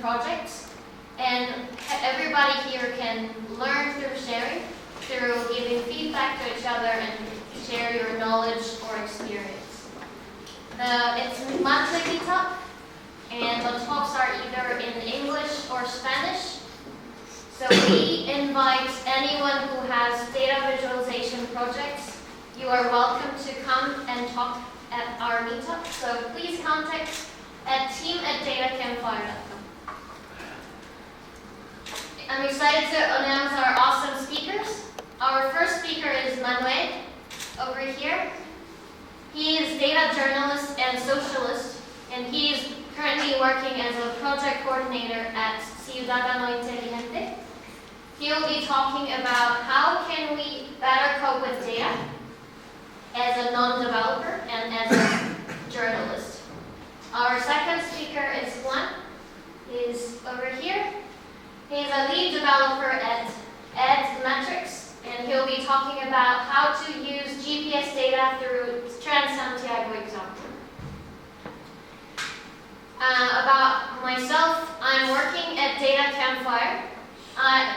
projects, and everybody here can learn through sharing, through giving feedback to each other and share your knowledge or experience. It's monthly meetup, and the talks are either in English or Spanish. So we invite anyone who has data visualization projects. You are welcome to come and talk at our meetup. So please contact at team@datacampfire.com. I'm excited to announce our awesome speakers. Our first speaker is Manuel, over here. He is data journalist and socialist, and he is currently working as a project coordinator at Ciudadano Inteligente. He will be talking about how can we better cope with data as a non-developer and as a journalist. Our second speaker is Juan. He's over here. He's a lead developer at Edmetrics, and he'll be talking about how to use GPS data through Trans-Santiago example. About myself, I'm working at Data Campfire.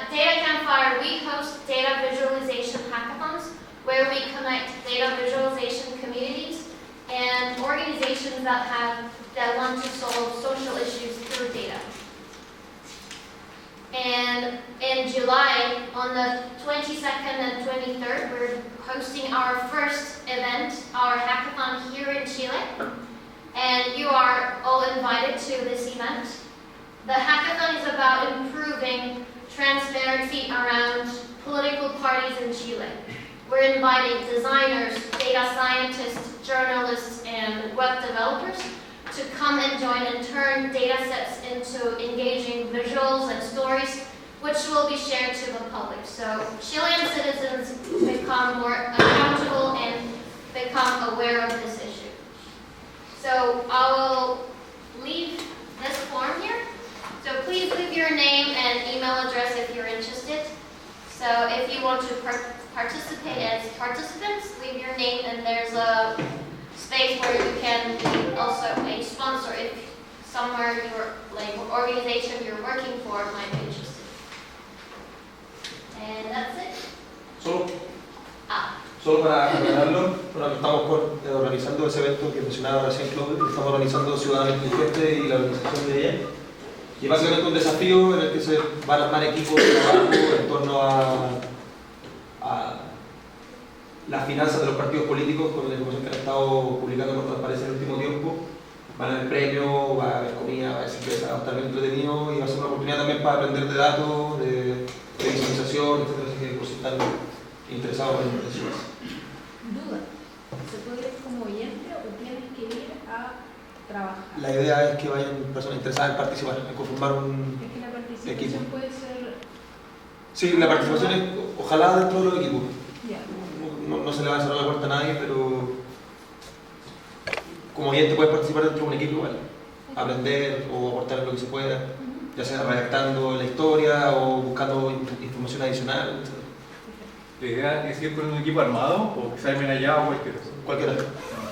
Data Campfire, we host data visualization hackathons where we connect data visualization communities and organizations that want to solve social issues through data. And in July, on the 22nd and 23rd, we're hosting our first event, our hackathon here in Chile. And you are all invited to this event. The hackathon is about improving transparency around political parties in Chile. We're inviting designers, data scientists, journalists, and web developers to come and join and turn data sets into engaging visuals and stories, which will be shared to the public. So Chilean citizens become more accountable and become aware of this issue. So I will leave this form here. So please leave your name and email address if you're interested. So if you want to participate as participants, leave your name, and there's a space where you can be also a sponsor if somewhere your organization you're working for might be interested. And that's it. Solo para aclararlo, bueno, estamos organizando ese evento que mencionaba recién Claude, estamos organizando Ciudadano Inteligente y la organización de ella. Y básicamente un desafío en el que se van a armar equipos de trabajo en torno a las finanzas de los partidos políticos, con la información que han estado publicando con transparencia en el último tiempo. Van a haber premios, va a haber comida, va a haber cerveza, va a estar bien entretenido y va a ser una oportunidad también para aprender de datos, de visualización, etc. Así que por si están interesados en eso. Duda, ¿se puede ir como oyente o tienes que ir a trabajar? La idea es que vayan personas interesadas en participar, en conformar un Es que la participación equipo. puede ser... Sí, la participación es ojalá dentro de los equipos. Ya. No se le va a cerrar la puerta a nadie, pero como oyente puedes participar dentro de un equipo igual. Aprender o aportar lo que se pueda, ya sea redactando la historia o buscando información adicional, etc. ¿La idea es ir con un equipo armado o que se armen allá o cualquier cosa? Cualquiera.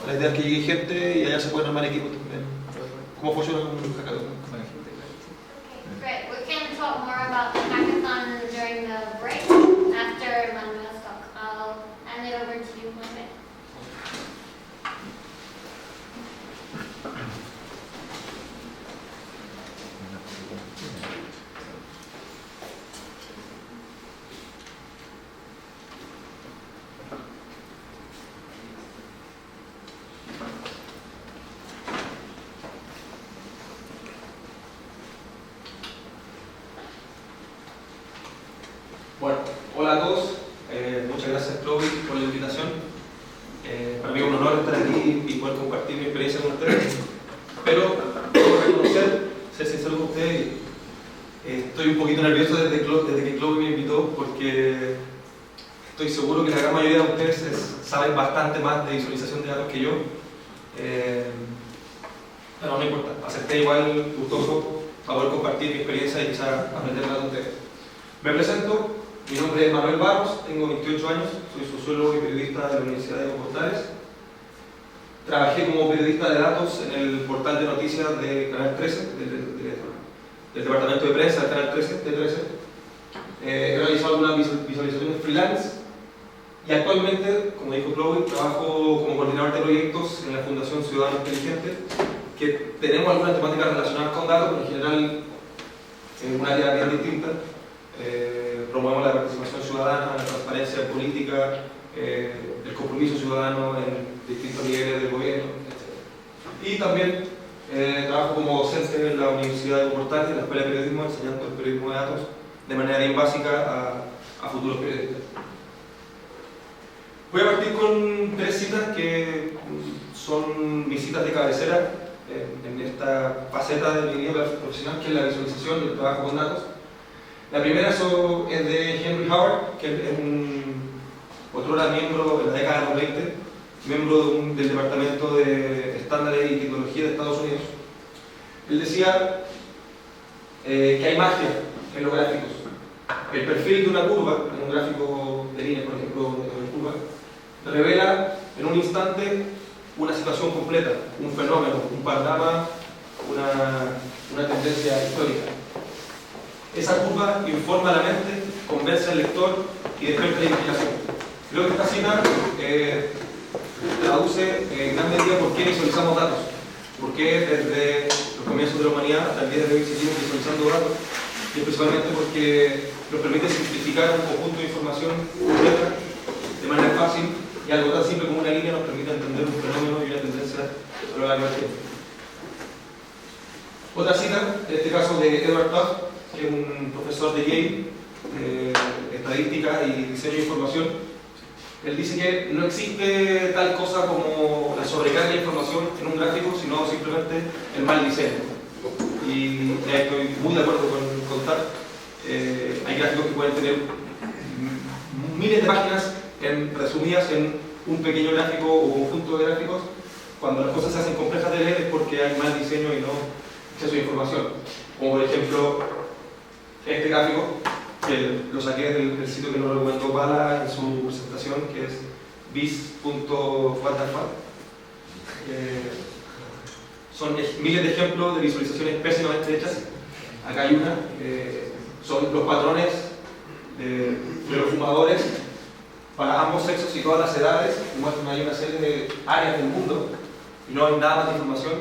La idea es que llegue gente y allá se pueden armar equipos también. ¿Cómo funciona un hackathon? Okay, great. We can talk more about the hackathon during the break after Manuel's talk. I'll hand it over to you, Manuel. Bueno, hola a todos. Muchas gracias, Chloe, por la invitación. Para mí es un honor estar aquí y poder compartir mi experiencia con ustedes. Pero, debo reconocer, ser sincero con ustedes, estoy un poquito nervioso desde que Chloe me invitó porque estoy seguro que la gran mayoría de ustedes saben bastante más de visualización de datos que yo. Pero no importa, acepté igual gustoso para poder compartir mi experiencia y quizás aprender más de ustedes. Me presento. Mi nombre es Manuel Barros, tengo 28 años, soy sociólogo y periodista de la Universidad de Portales. Trabajé como periodista de datos en el portal de noticias de Canal 13, del departamento de prensa del Canal 13, T13. He realizado algunas visualizaciones freelance y actualmente, como dijo Chloe, trabajo como coordinador de proyectos en la Fundación Ciudadano Inteligente, que tenemos algunas temáticas relacionadas con datos, pero en general es un área bien distinta. Promovemos la participación ciudadana, la transparencia política, el compromiso ciudadano en distintos niveles del gobierno, etc. Y también trabajo como docente en la Universidad de Portal, en la Escuela de Periodismo, enseñando el periodismo de datos de manera bien básica a futuros periodistas. Voy a partir con 3 citas que son mis citas de cabecera en esta faceta de mi vida profesional, que es la visualización y el trabajo con datos. La primera es de Henry Howard, que es otrora miembro de la década de los 20, miembro del Departamento de Estándares y Tecnología de Estados Unidos. Él decía que hay magia en los gráficos. El perfil de una curva, en un gráfico de línea, por ejemplo, de curva, revela en un instante una situación completa, un fenómeno, un panorama, una tendencia histórica. Esa curva informa a la mente, convence al lector y despierta la imaginación. Creo que esta cita traduce en gran medida por qué visualizamos datos, por qué desde los comienzos de la humanidad hasta el día de hoy seguimos visualizando datos, y principalmente porque nos permite simplificar un conjunto de información completa de manera fácil, y algo tan simple como una línea nos permite entender un fenómeno y una tendencia a lo largo del tiempo. Otra cita, en este caso de Edward Tufte, que es un profesor de Yale, de estadística y diseño de información. Él dice que no existe tal cosa como la sobrecarga de información en un gráfico, sino simplemente el mal diseño. Y estoy muy de acuerdo con Tufte. Hay gráficos que pueden tener miles de páginas resumidas en un pequeño gráfico o conjunto de gráficos. Cuando las cosas se hacen complejas de leer es porque hay mal diseño y no exceso de información. Como por ejemplo este gráfico, que lo saqué del sitio que nos recomendó Bala en su presentación, que es bis.waterfall. Son miles de ejemplos de visualizaciones pésimamente hechas. Acá hay una, son los patrones de los fumadores para ambos sexos y todas las edades. Muestran ahí una serie de áreas del mundo y no hay nada más de información.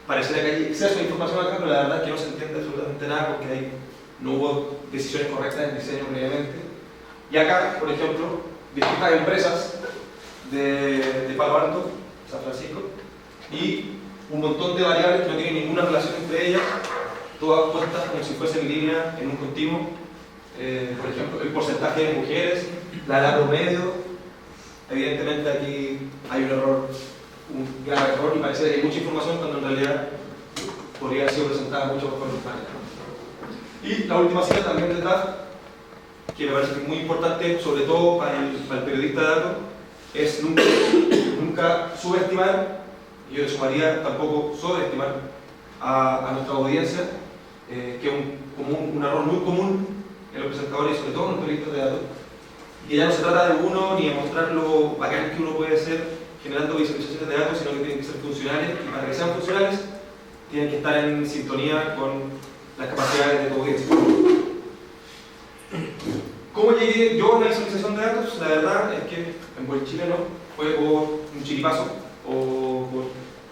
Pareciera que hay exceso de información acá, pero la verdad es que no se entiende absolutamente nada porque no hubo decisiones correctas en el diseño previamente. Y acá, por ejemplo, distintas empresas de Palo Alto, San Francisco, y un montón de variables que no tienen ninguna relación entre ellas, todas puestas como si fuesen en línea en un continuo. Por ejemplo, el porcentaje de mujeres, la edad promedio. Evidentemente aquí hay un error, un grave error, y parece que hay mucha información cuando en realidad podría haber sido presentada mucho mejor de manera. Y la última cita también de Tufte, que me parece muy importante, sobre todo para el periodista de datos, es nunca subestimar, y yo le sumaría tampoco sobreestimar a nuestra audiencia, que es un error muy común en los presentadores y sobre todo en los periodistas de datos, y que ya no se trata de uno ni de mostrar lo bacán que uno puede ser generando visualizaciones de datos, sino que tienen que ser funcionales, y para que sean funcionales tienen que estar en sintonía con las capacidades de tu audiencia. ¿Cómo llegué yo a la visualización de datos? La verdad es que en buen chileno fue por un chiripazo,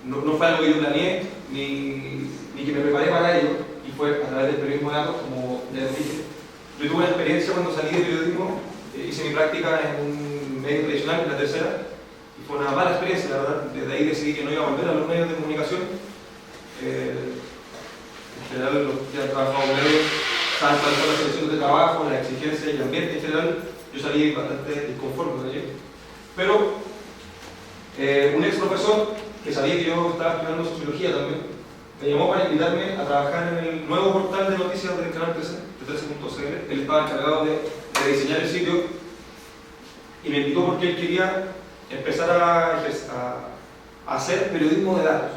no fue algo que yo planeé ni que me preparé para ello, y fue a través del periodismo de datos, como les dije. Yo tuve una experiencia cuando salí de periodismo, hice mi práctica en un medio tradicional, en la tercera, y fue una mala experiencia, la verdad. Desde ahí decidí que no iba a volver a los medios de comunicación. En general, los que han trabajado con ellos saben cuáles son las condiciones de trabajo, la exigencia y el ambiente en general. Yo salí bastante disconforme con ello. Pero un ex profesor que sabía que yo estaba estudiando sociología también, me llamó para invitarme a trabajar en el nuevo portal de noticias del canal 13, de 13.cl. Él estaba encargado de diseñar el sitio y me invitó porque él quería empezar a hacer periodismo de datos.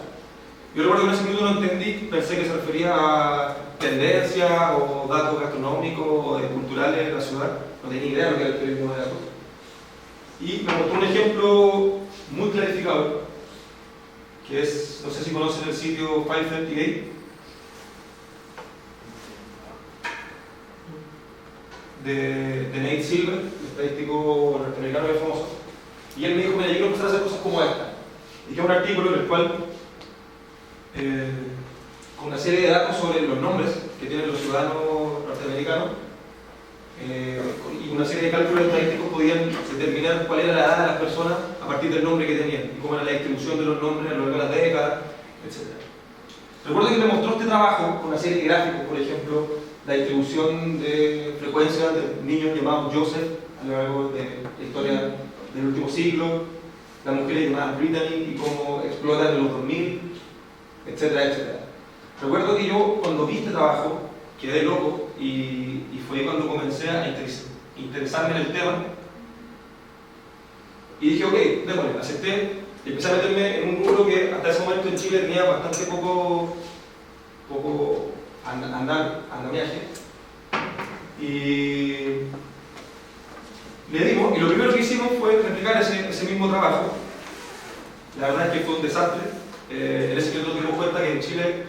Yo recuerdo que en ese minuto no entendí, pensé que se refería a tendencias o datos gastronómicos o culturales de la ciudad. No tenía idea de lo que era el periodismo de datos. Y me mostró un ejemplo muy clarificador, que es, no sé si conocen el sitio 538. de Nate Silver, el estadístico norteamericano muy famoso, y él me dijo, mira, yo quiero empezar a hacer cosas como esta. Y que es un artículo en el cual, con una serie de datos sobre los nombres que tienen los ciudadanos norteamericanos, y una serie de cálculos estadísticos podían determinar cuál era la edad de las personas a partir del nombre que tenían, y cómo era la distribución de los nombres a lo largo de las décadas, etc. Recuerdo que me mostró este trabajo con una serie de gráficos, por ejemplo, la distribución de frecuencia de niños llamados Joseph a lo largo de la historia del último siglo, las mujeres llamadas Brittany y cómo explotan en los 2000, etcétera, etcétera. Recuerdo que yo cuando vi este trabajo quedé loco y fue cuando comencé a interesarme en el tema y dije, ok, démosle, acepté y empecé a meterme en un rubro que hasta ese momento en Chile tenía bastante poco andamiaje. Y le dimos, y lo primero que hicimos fue replicar ese mismo trabajo. La verdad es que fue un desastre. En ese momento nos dimos cuenta que en Chile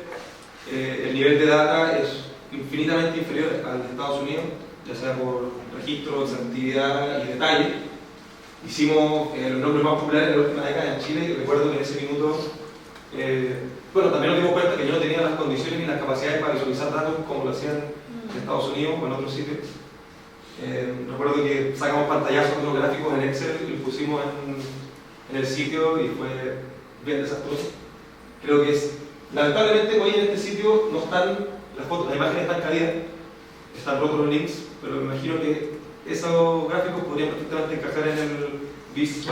el nivel de data es infinitamente inferior al de Estados Unidos, ya sea por registro, exactividad y detalle. Hicimos los nombres más populares de la última década en Chile y recuerdo que en ese minuto, bueno, también nos dimos cuenta que yo no tenía las condiciones ni las capacidades para visualizar datos como lo hacían en Estados Unidos o en otros sitios. Recuerdo que sacamos pantallazos de los gráficos en Excel y los pusimos en el sitio y fue bien desastroso. Creo que lamentablemente hoy en este sitio no están las fotos, las imágenes están caídas, están rotos los links, pero me imagino que esos gráficos podrían perfectamente encajar en el BIS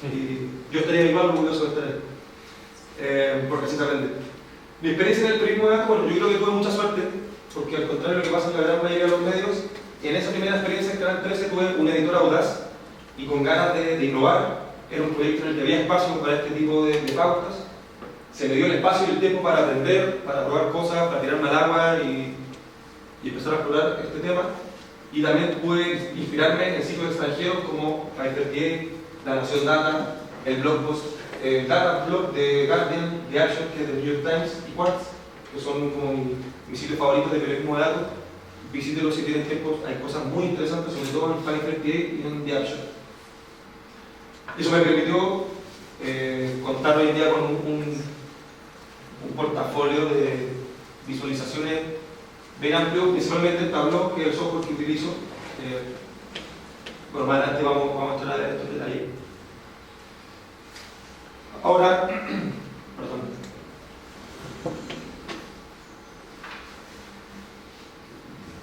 y yo estaría igual orgulloso de estar ahí, porque así se aprende. Mi experiencia en el periodismo de datos, bueno, yo creo que tuve mucha suerte, porque al contrario de lo que pasa en la gran mayoría de los medios, en esa primera experiencia en Canal 13 tuve un editor audaz y con ganas de innovar. Era un proyecto en el que había espacio para este tipo de pautas. Se me dio el espacio y el tiempo para aprender, para probar cosas, para tirarme al agua y empezar a explorar este tema. Y también pude inspirarme en sitios extranjeros como Hyper La Nación Data, el Data Blog de Guardian, The Action, que es del New York Times, y Quartz, que son como mis sitios favoritos de periodismo de datos. Visítenlos si tienen tiempo, hay cosas muy interesantes, sobre todo en 538 y en The Action. Eso me permitió contar hoy en día con un portafolio de visualizaciones bien amplio, principalmente en Tableau, que es el software que utilizo. Bueno, más adelante vamos a entrar en estos detalles. Ahora, perdón.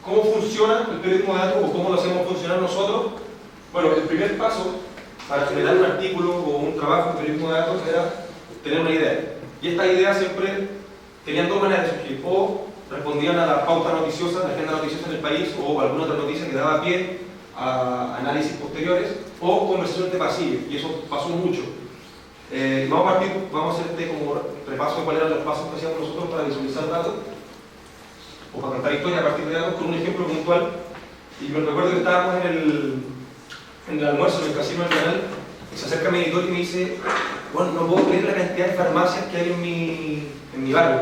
¿Cómo funciona el periodismo de datos o cómo lo hacemos funcionar nosotros? Bueno, el primer paso para generar un artículo o un trabajo en periodismo de datos era tener una idea. Y estas ideas siempre tenían dos maneras de surgir. O respondían a la pauta noticiosa, la agenda noticiosa en el país, o alguna otra noticia que daba pie a análisis posteriores, o conversaciones de pasillo, y eso pasó mucho. Vamos a hacer este como repaso de cuáles eran los pasos que hacíamos nosotros para visualizar datos, o para contar historias a partir de datos, con un ejemplo puntual. Y me recuerdo que estábamos en el almuerzo en el casino del canal, y se acerca mi editor y me dice, bueno, no puedo creer la cantidad de farmacias que hay en mi barrio.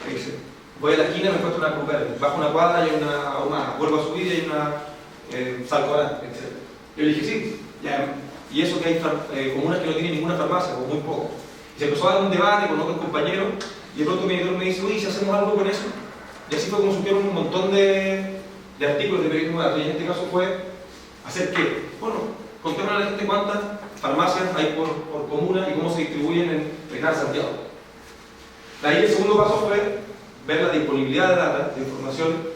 Me dice, voy a la esquina y me encuentro una Cruz Verde, bajo una cuadra y hay una ahumada, vuelvo a subir y hay una Salcora, etc. Yo le dije, sí, ya, y eso que hay comunas que no tienen ninguna farmacia, o muy poco. Y se empezó a dar un debate con otros compañeros, y de pronto mi editor me dice, uy, si hacemos algo con eso. Y así fue como surgieron un montón de artículos de periodismo de datos, y en este caso fue hacer qué. Bueno, contémosle a la gente cuántas farmacias hay por comuna y cómo se distribuyen en el Gran Santiago. De ahí el segundo paso fue ver la disponibilidad de data, de información,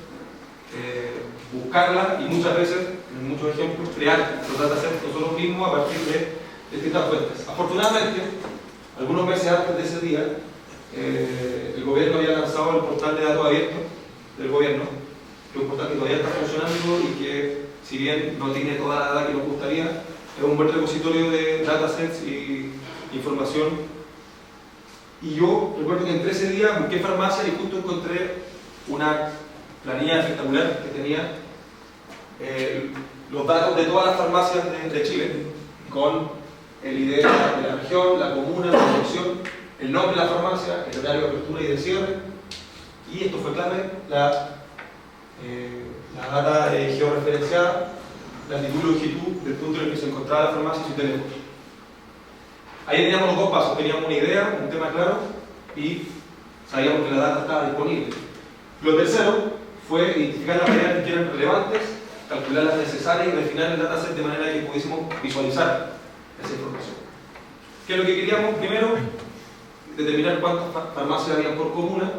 buscarla y muchas veces, en muchos ejemplos, crear los datasets nosotros mismos a partir de distintas fuentes. Afortunadamente, algunos meses antes de ese día, el gobierno había lanzado el portal de datos abiertos del gobierno, que es un portal que todavía está funcionando y que, si bien no tiene toda la data que nos gustaría, es un buen repositorio de datasets y información. Y yo recuerdo que en 13 días busqué farmacia y justo encontré una planilla espectacular que tenía los datos de todas las farmacias de Chile, con el ID de la región, la comuna, la dirección, el nombre de la farmacia, el horario de apertura y de cierre, y esto fue clave, la la data georreferenciada, latitud y longitud del punto en el que se encontraba la farmacia y su teléfono. Ahí teníamos los dos pasos, teníamos una idea, un tema claro y sabíamos que la data estaba disponible. Lo tercero fue identificar las variables que eran relevantes, calcular las necesarias y refinar el dataset de manera que pudiésemos visualizar esa información. ¿Qué es lo que queríamos? Primero, determinar cuántas farmacias había por comuna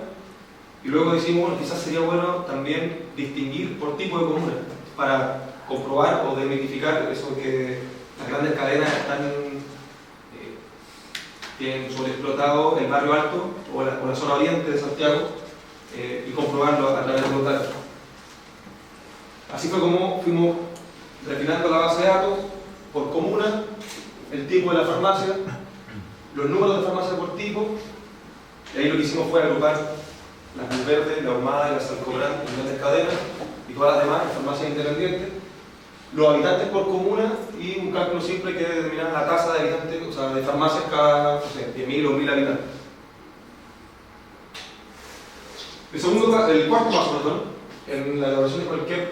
y luego decimos, bueno, quizás sería bueno también distinguir por tipo de comuna para comprobar o desmitificar eso que las grandes cadenas tienen sobreexplotado el barrio alto o la zona oriente de Santiago y comprobarlo a través de los datos. Así fue como fuimos refinando la base de datos por comuna, el tipo de la farmacia, los números de farmacia por tipo, y ahí lo que hicimos fue agrupar las Luz Verde, la Ahumada y la Salcobrán en grandes cadenas y todas las demás en farmacias independientes, los habitantes por comuna y un cálculo simple que determinaba la tasa de habitantes, o sea, de farmacias cada, no sé, 10.000 o 1.000 habitantes. El cuarto paso, perdón, en la elaboración de cualquier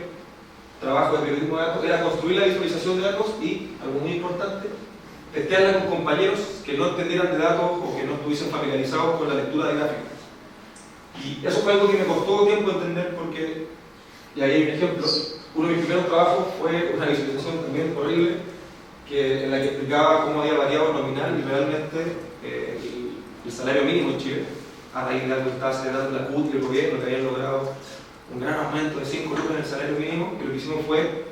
trabajo de periodismo de datos era construir la visualización de datos y, algo muy importante, testearla con compañeros que no entendieran de datos o que no estuviesen familiarizados con la lectura de gráficos. Y eso fue algo que me costó tiempo entender porque, y ahí hay un ejemplo, uno de mis primeros trabajos fue una visualización también horrible en la que explicaba cómo había variado nominal y realmente el salario mínimo en Chile a raíz de algo que estaba celebrando la CUT y el gobierno que habían logrado un gran aumento de 5 lucas en el salario mínimo, y lo que hicimos fue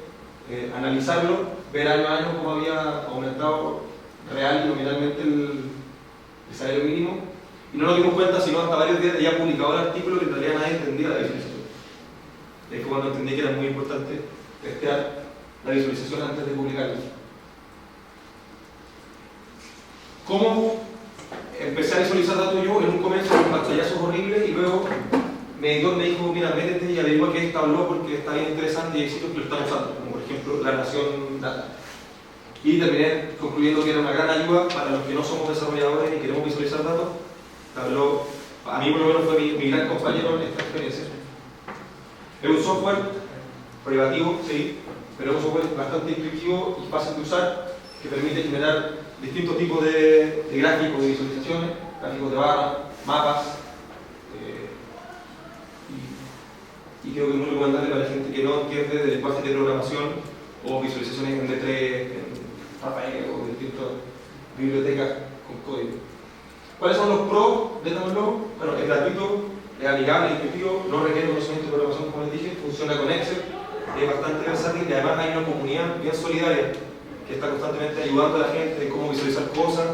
analizarlo, ver año a año cómo había aumentado real y nominalmente el salario mínimo, y no nos dimos cuenta sino hasta varios días de ya publicado el artículo que en realidad nadie entendía la visualización. Y ahí fue cuando entendí que era muy importante testear la visualización antes de publicarla. ¿Cómo empecé a visualizar datos yo? En un comienzo con pantallazos horribles y luego mi editor me dijo, mira, métete y averigua qué es Tableau porque está bien interesante y hay sitios que lo están usando, como por ejemplo La Nación Data. Y terminé concluyendo que era una gran ayuda para los que no somos desarrolladores y queremos visualizar datos. Tableau, a mí por lo menos fue mi gran compañero en esta experiencia. Es un software privativo, sí, pero es un software bastante intuitivo y fácil de usar, que permite generar distintos tipos de gráficos, de visualizaciones, gráficos de barras, mapas, y creo que es muy recomendable para la gente que no entiende de lenguajes de programación o visualizaciones en D3, en Rafael o distintas bibliotecas con código. ¿Cuáles son los pros de Tableau? Bueno, es gratuito, es amigable, intuitivo, no requiere conocimiento de programación como les dije, funciona con Excel, es bastante versátil y además hay una comunidad bien solidaria que está constantemente ayudando a la gente en cómo visualizar cosas.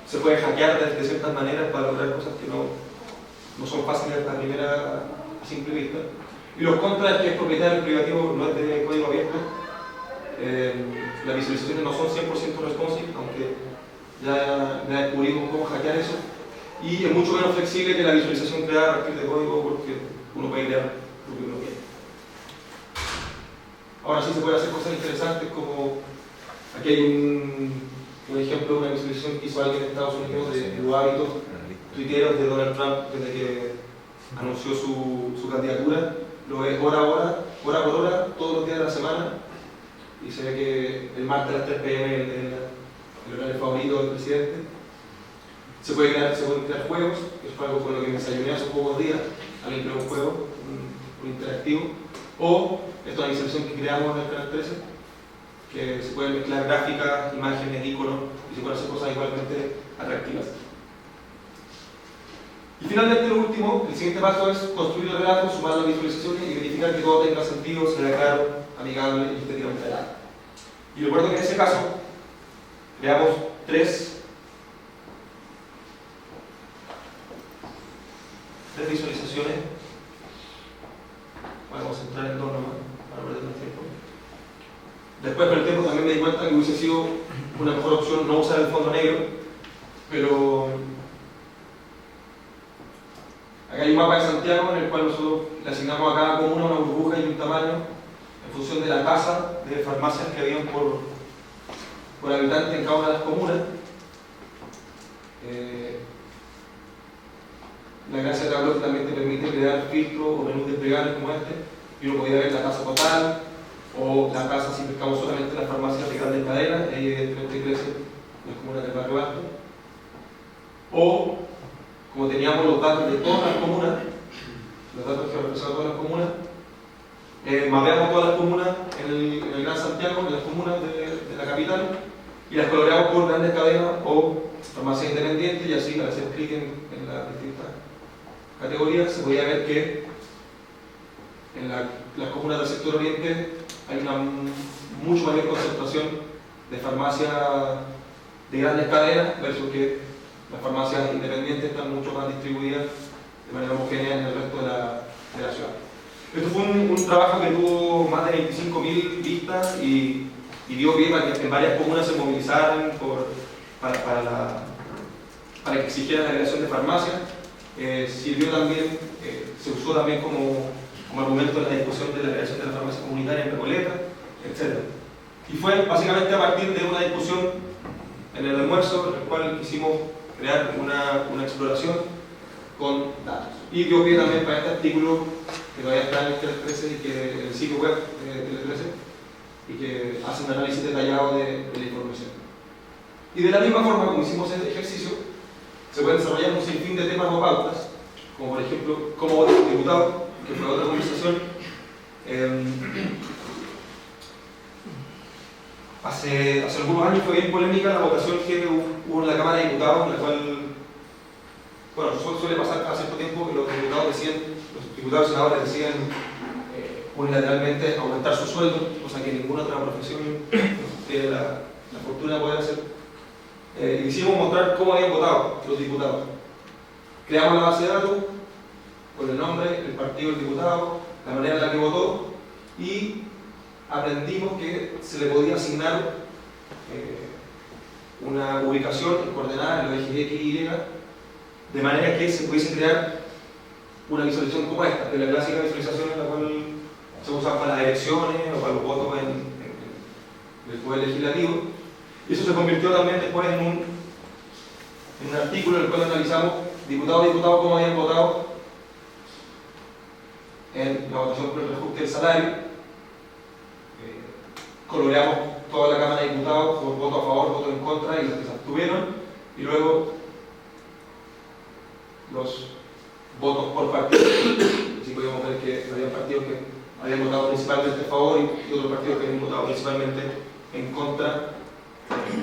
Se puede hackear de ciertas maneras para lograr cosas que no son fáciles a simple vista. Y los contras es que es propietario privativo, no es de código abierto. Las visualizaciones no son 100% responsive, aunque ya descubrimos cómo hackear eso. Y es mucho menos flexible que la visualización creada a partir de código porque uno puede crear lo que uno quiere. Ahora sí se puede hacer cosas interesantes como aquí hay un ejemplo de una visualización que hizo alguien en Estados Unidos de los hábitos tuiteros de Donald Trump desde que anunció su candidatura. Lo ve hora por hora, todos los días de la semana, y se ve que el martes a las 3 p.m. el horario favorito del presidente. Se pueden crear juegos, que fue algo con lo que me desayuné hace pocos días. Alguien creó un juego, un interactivo, o esta es una visualización que creamos en el canal 13, que se pueden mezclar gráficas, imágenes, iconos, y se pueden hacer cosas igualmente atractivas. Y finalmente lo último, el siguiente paso es construir el relato, sumar las visualizaciones y verificar que todo tenga sentido, sea claro, amigable y estéticamente agradable. Y recuerdo que en ese caso creamos tres visualizaciones. Voy a concentrar en dos nomás, para perder más tiempo. Después con el tiempo también me di cuenta que hubiese sido una mejor opción no usar el fondo negro, pero acá hay un mapa de Santiago en el cual nosotros le asignamos a cada comuna una burbuja y un tamaño en función de la tasa de farmacias que habían por habitante en cada una de las comunas. La gracia de Tableau también te permite crear filtros o menús desplegables como este y uno podía ver la tasa total o la tasa si pescamos solamente las farmacias de grandes cadenas, ahí evidentemente crece las comunas del barrio alto. O, como teníamos los datos de todas las comunas, los datos que representan todas las comunas, mapeamos todas las comunas en el Gran Santiago, en las comunas de la capital, y las coloreamos por grandes cadenas o farmacias independientes, y así al hacer clic en las distintas categorías se podía ver que en las comunas del sector oriente hay una mucho mayor concentración de farmacias de grandes cadenas versus que las farmacias independientes están mucho más distribuidas de manera homogénea en el resto de la ciudad. Esto fue un trabajo que tuvo más de 25.000 vistas y dio pie para que en varias comunas se movilizaran para que exigieran la creación de farmacias. Sirvió también, se usó también como argumento en la discusión de la creación de la farmacia comunitaria en Recoleta, etc. Y fue básicamente a partir de una discusión en el almuerzo, en el cual quisimos crear una exploración con datos. Y dio pie también para este artículo que todavía está en el Tele 13 y que en el sitio web de Tele 13 y que hace un análisis detallado de la información. Y de la misma forma como hicimos este ejercicio, se pueden desarrollar un sinfín de temas o pautas, como por ejemplo, cómo vota un diputado, que fue otra conversación. Hace algunos años fue bien polémica la votación que hubo en la Cámara de Diputados, en la cual, bueno, suele pasar cada cierto tiempo que los diputados y senadores deciden unilateralmente aumentar su sueldo, cosa que ninguna otra profesión tiene la fortuna de poder hacer. Hicimos mostrar cómo habían votado los diputados. Creamos la base de datos con el nombre, el partido del diputado, la manera en la que votó y aprendimos que se le podía asignar una ubicación coordenada en los ejes X y Y, de manera que se pudiese crear una visualización como esta, de la clásica visualización en la cual se usa para las elecciones o para los votos en el Poder Legislativo. Y eso se convirtió también después en un artículo en el cual analizamos diputado a diputado cómo habían votado en la votación por el reajuste del salario. Coloreamos toda la Cámara de Diputados por voto a favor, voto en contra y los que se abstuvieron, y luego los votos por partido. Así podíamos ver que había partidos que habían votado principalmente a favor y otros partidos que habían votado principalmente en contra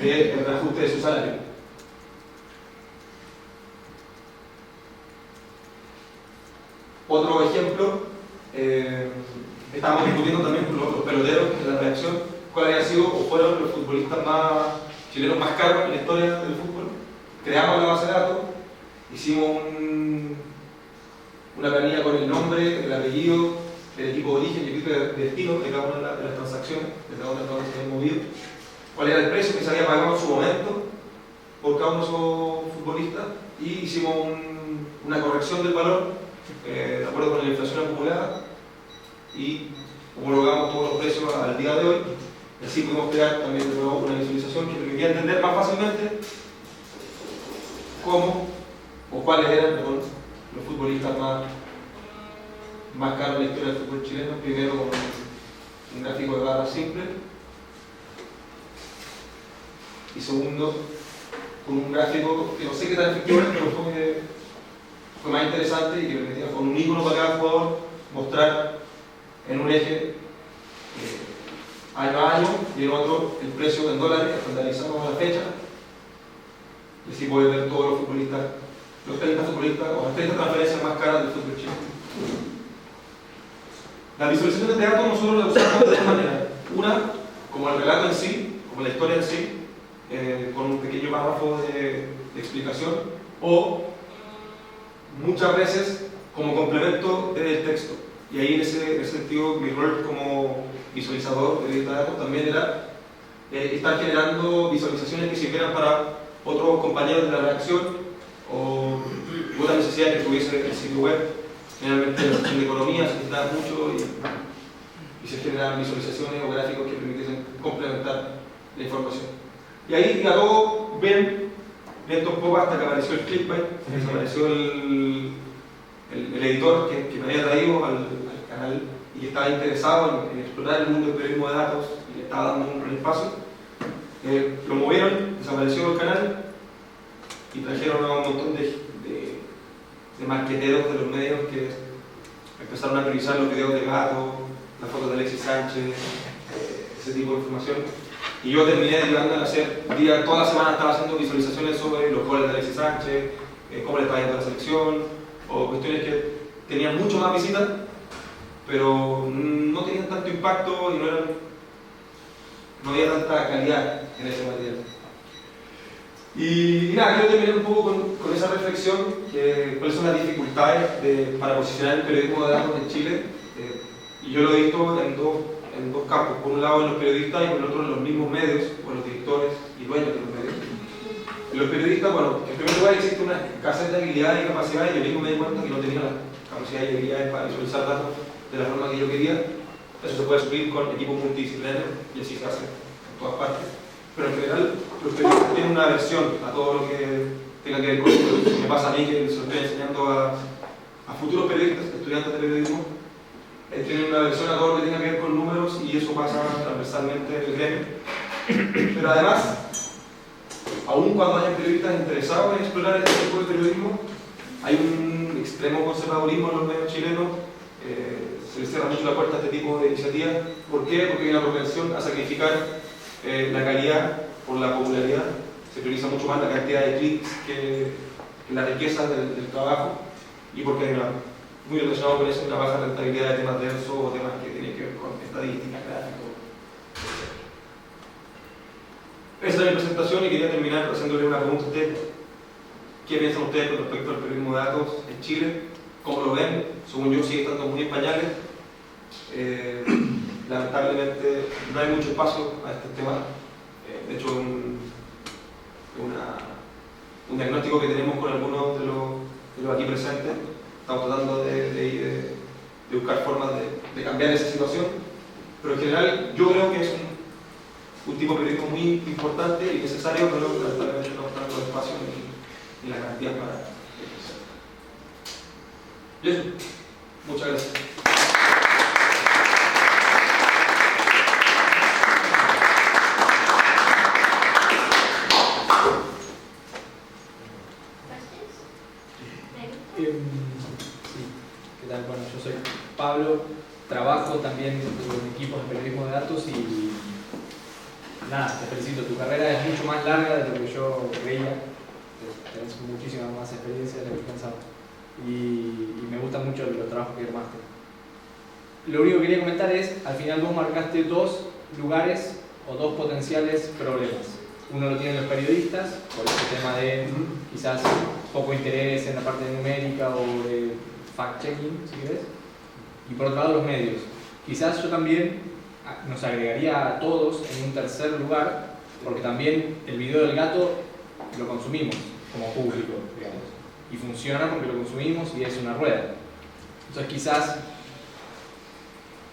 del reajuste de su salario. Otro ejemplo, estábamos discutiendo también con los otros peloteros en la redacción cuál había sido o fueron los futbolistas chilenos más caros en la historia del fútbol. Creamos la base de datos, hicimos una planilla con el nombre, el apellido, el equipo de origen y el equipo de destino de cada una de las transacciones, de cada una de las que se habían movido, cuál era el precio que se había pagado en su momento por cada uno de esos futbolistas, y hicimos una corrección del valor de acuerdo con la inflación acumulada y homologamos todos los precios al día de hoy. Y así pudimos crear también de nuevo una visualización que permitía entender más fácilmente cómo o cuáles eran los futbolistas más caros en la historia del fútbol chileno. Primero con un gráfico de barras simple y segundo con un gráfico que no sé qué tan efectivo es, pero fue más interesante y que permitía con un icono para cada jugador mostrar en un eje año a año y en otro el precio en dólares, estandarizamos la fecha, y así pueden ver todos los futbolistas, los 30 futbolistas o las 30 transferencias más caras del fútbol chileno. Las visualizaciones de datos nosotros las usamos de dos maneras. Una, como el relato en sí, como la historia en sí, con un pequeño párrafo de explicación, o muchas veces como complemento del texto. Y ahí en ese sentido mi rol como visualizador de datos también era estar generando visualizaciones que sirvieran para otros compañeros de la redacción o otra necesidad que tuviese el sitio web. Generalmente en la sección de economía se necesitaba mucho y se generaban visualizaciones o gráficos que permitiesen complementar la información. Y ahí ya todo bien lento un poco hasta que apareció el clickbait, apareció el editor que me había traído al canal y que estaba interesado en explorar el mundo del periodismo de datos y le estaba dando un espacio. Lo movieron, desapareció el canal y trajeron a un montón de marqueteros de los medios que empezaron a priorizar los videos de gatos, las fotos de Alexis Sánchez, ese tipo de información. Y yo terminé derivando en hacer, toda la semana estaba haciendo visualizaciones sobre los goles de Alexis Sánchez, cómo le estaba yendo a la selección, o cuestiones que tenían mucho más visitas, pero no tenían tanto impacto y no había tanta calidad en ese material. Y nada, quiero terminar un poco con esa reflexión, cuáles son las dificultades para posicionar el periodismo de datos en Chile. Y yo lo he visto en dos campos, por un lado en los periodistas y por el otro en los mismos medios, o en los directores y dueños de los medios. En los periodistas, bueno, en primer lugar existe una escasez de habilidades y capacidades, yo mismo me di cuenta que no tenía las capacidades y habilidades para visualizar datos de la forma que yo quería. Eso se puede suplir con equipos multidisciplinarios y así se hace en todas partes. Pero en general, los periodistas tienen una aversión a todo lo que tenga que ver con esto. Me pasa a mí que se lo estoy enseñando a futuros periodistas, estudiantes de periodismo, tienen una aversión a todo lo que tenga que ver con números y eso pasa transversalmente en el gremio. Pero además, aun cuando hayan periodistas interesados en explorar este tipo de periodismo, hay un extremo conservadurismo en los medios chilenos. Se les cierra mucho la puerta a este tipo de iniciativas. ¿Por qué? Porque hay una propensión a sacrificar la calidad por la popularidad. Se prioriza mucho más la cantidad de clics que la riqueza del trabajo, y porque hay muy relacionado con eso una baja rentabilidad de temas densos o temas que tienen que ver con estadísticas, gráficos. Esa es mi presentación y quería terminar haciéndole una pregunta a ustedes. ¿Qué piensan ustedes con respecto al periodismo de datos en Chile? ¿Cómo lo ven? Según yo sigue estando muy en pañales. Lamentablemente no hay mucho espacio a este tema. De hecho, un diagnóstico que tenemos con algunos de los aquí presentes. Estamos tratando de buscar formas de cambiar esa situación. Pero en general yo creo que es un tipo de periodismo muy importante y necesario, pero lamentablemente no está dando espacio ni la garantía para ejercer. Y eso. Muchas gracias. Sí, ¿qué tal? Bueno, yo soy Pablo, trabajo también en equipos de periodismo de datos y nada, te felicito, tu carrera es mucho más larga de lo que yo creía, tenés muchísima más experiencia de lo que pensaba y me gusta mucho los trabajos que armaste. Lo único que quería comentar es, al final vos marcaste dos lugares o dos potenciales problemas. Uno lo tienen los periodistas, por ese tema de quizás poco interés en la parte numérica o de fact-checking, si querés. Y por otro lado los medios. Quizás yo también nos agregaría a todos en un tercer lugar, porque también el video del gato lo consumimos como público, digamos. Y funciona porque lo consumimos y es una rueda. Entonces quizás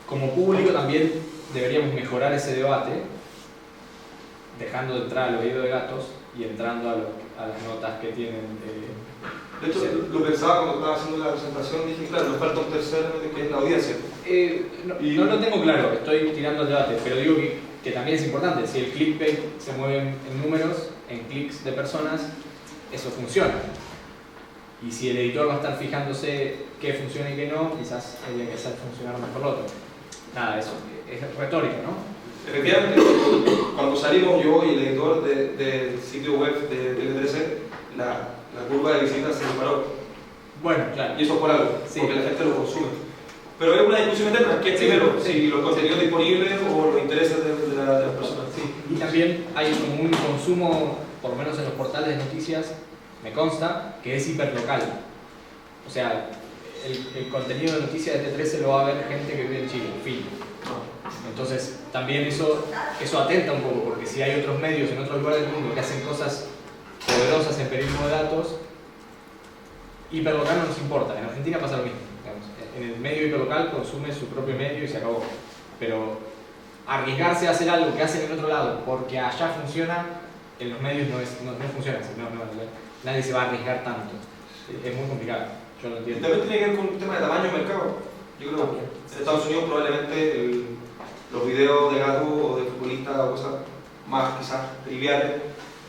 como público también deberíamos mejorar ese debate, dejando de entrar a los videos de gatos y entrando a las notas que tienen. De hecho, lo pensaba cuando estaba haciendo la presentación, dije, claro, nos falta un tercer que es la audiencia. No lo tengo claro, estoy tirando el debate, pero digo que también es importante. Si el clickbait se mueve en números, en clics de personas, eso funciona. Y si el editor va a estar fijándose qué funciona y qué no, quizás habría que hacer funcionar mejor lo otro. Nada, eso es retórica, ¿no? Efectivamente, cuando salimos yo y el editor del sitio web de Tele13, la curva de visitas se disparó. Bueno, claro. Y eso por algo, sí, porque la gente lo consume. Pero es una discusión eterna, ¿qué es primero? Sí. Si los contenidos disponibles o los intereses de las personas. Sí. Y también hay como un consumo, por lo menos en los portales de noticias, me consta, que es hiperlocal. O sea, el contenido de noticias de T13 lo va a ver gente que vive en Chile, fin. Entonces, también eso atenta un poco, porque si hay otros medios en otros lugares del mundo que hacen cosas poderosas en periodismo de datos, hiperlocal no nos importa. En Argentina pasa lo mismo. Digamos. En el medio hiperlocal consume su propio medio y se acabó. Pero arriesgarse a hacer algo que hacen en otro lado porque allá funciona, en los medios no funciona así. Nadie se va a arriesgar tanto. Es muy complicado. Yo lo Y entiendo. también tiene que ver con un tema de tamaño de mercado. Yo creo que en Estados Unidos probablemente los videos de gatos o de futbolistas o cosas más quizás triviales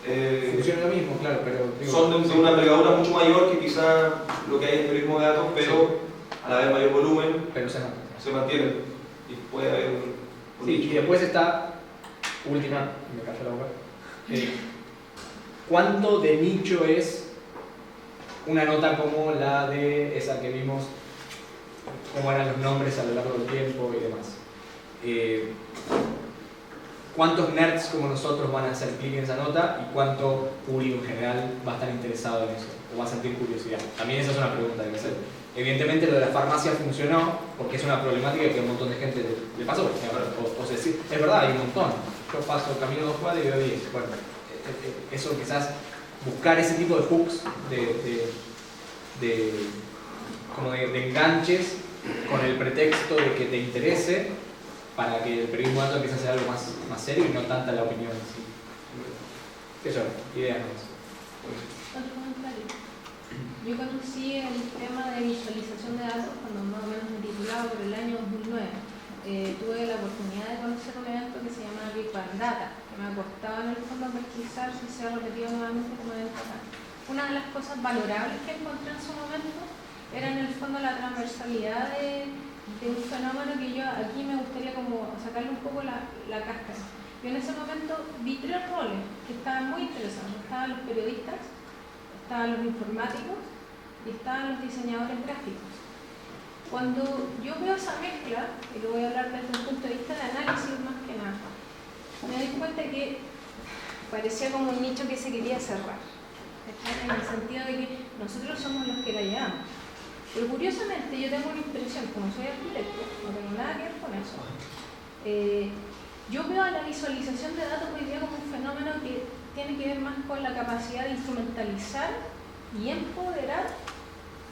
Funciona lo mismo, claro, pero... digo, son de una envergadura mucho mayor que quizás lo que hay en periodismo de datos, pero al haber mayor volumen pero se nota. se mantienen y puede haber un Sí, nicho. y después está, última, me cayó la boca. ¿Cuánto de nicho es una nota como la de esa que vimos, cómo eran los nombres a lo largo del tiempo y demás? ¿Cuántos nerds como nosotros van a hacer clic en esa nota y cuánto público en general va a estar interesado en eso o va a sentir curiosidad? También esa es una pregunta que hacer. Evidentemente lo de la farmacia funcionó porque es una problemática que a un montón de gente le pasó. O sea, sí, es verdad, hay un montón. Yo paso camino 2 cuadras y veo 10. Bueno, eso quizás buscar ese tipo de hooks, como de enganches con el pretexto de que te interese para que el periodismo de datos empiece a ser algo más serio y no tanta la opinión en sí. Eso, ideas más. Otro comentario. Yo conocí el tema de visualización de datos cuando más o menos me titulaba por el año 2009. Tuve la oportunidad de conocer un evento que se llama Big Bang Data, que me costaba en el fondo pesquisar si se ha repetido nuevamente como evento acá. Una de las cosas valorables que encontré en su momento era en el fondo la transversalidad de un fenómeno que yo aquí me gustaría como sacarle un poco la cáscara. Yo en ese momento vi 3 roles que estaban muy interesantes. Estaban los periodistas, estaban los informáticos y estaban los diseñadores gráficos. Cuando yo veo esa mezcla, y lo voy a hablar desde un punto de vista de análisis más que nada, me doy cuenta que parecía como un nicho que se quería cerrar. En el sentido de que nosotros somos los que la llevamos. Pero curiosamente yo tengo una impresión, como soy arquitecto, no tengo nada que ver con eso. Yo veo a la visualización de datos hoy día como un fenómeno que tiene que ver más con la capacidad de instrumentalizar y empoderar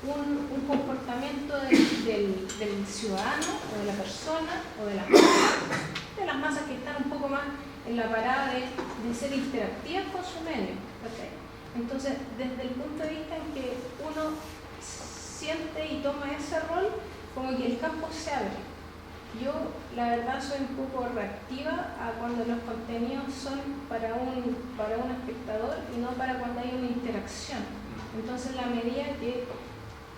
un comportamiento del ciudadano o de la persona o de las masas que están un poco más en la parada de ser interactivas con su medio. ¿Okay? Entonces, desde el punto de vista en que uno siente y toma ese rol, como que el campo se abre. Yo, la verdad, soy un poco reactiva a cuando los contenidos son para un espectador y no para cuando hay una interacción. Entonces, la medida que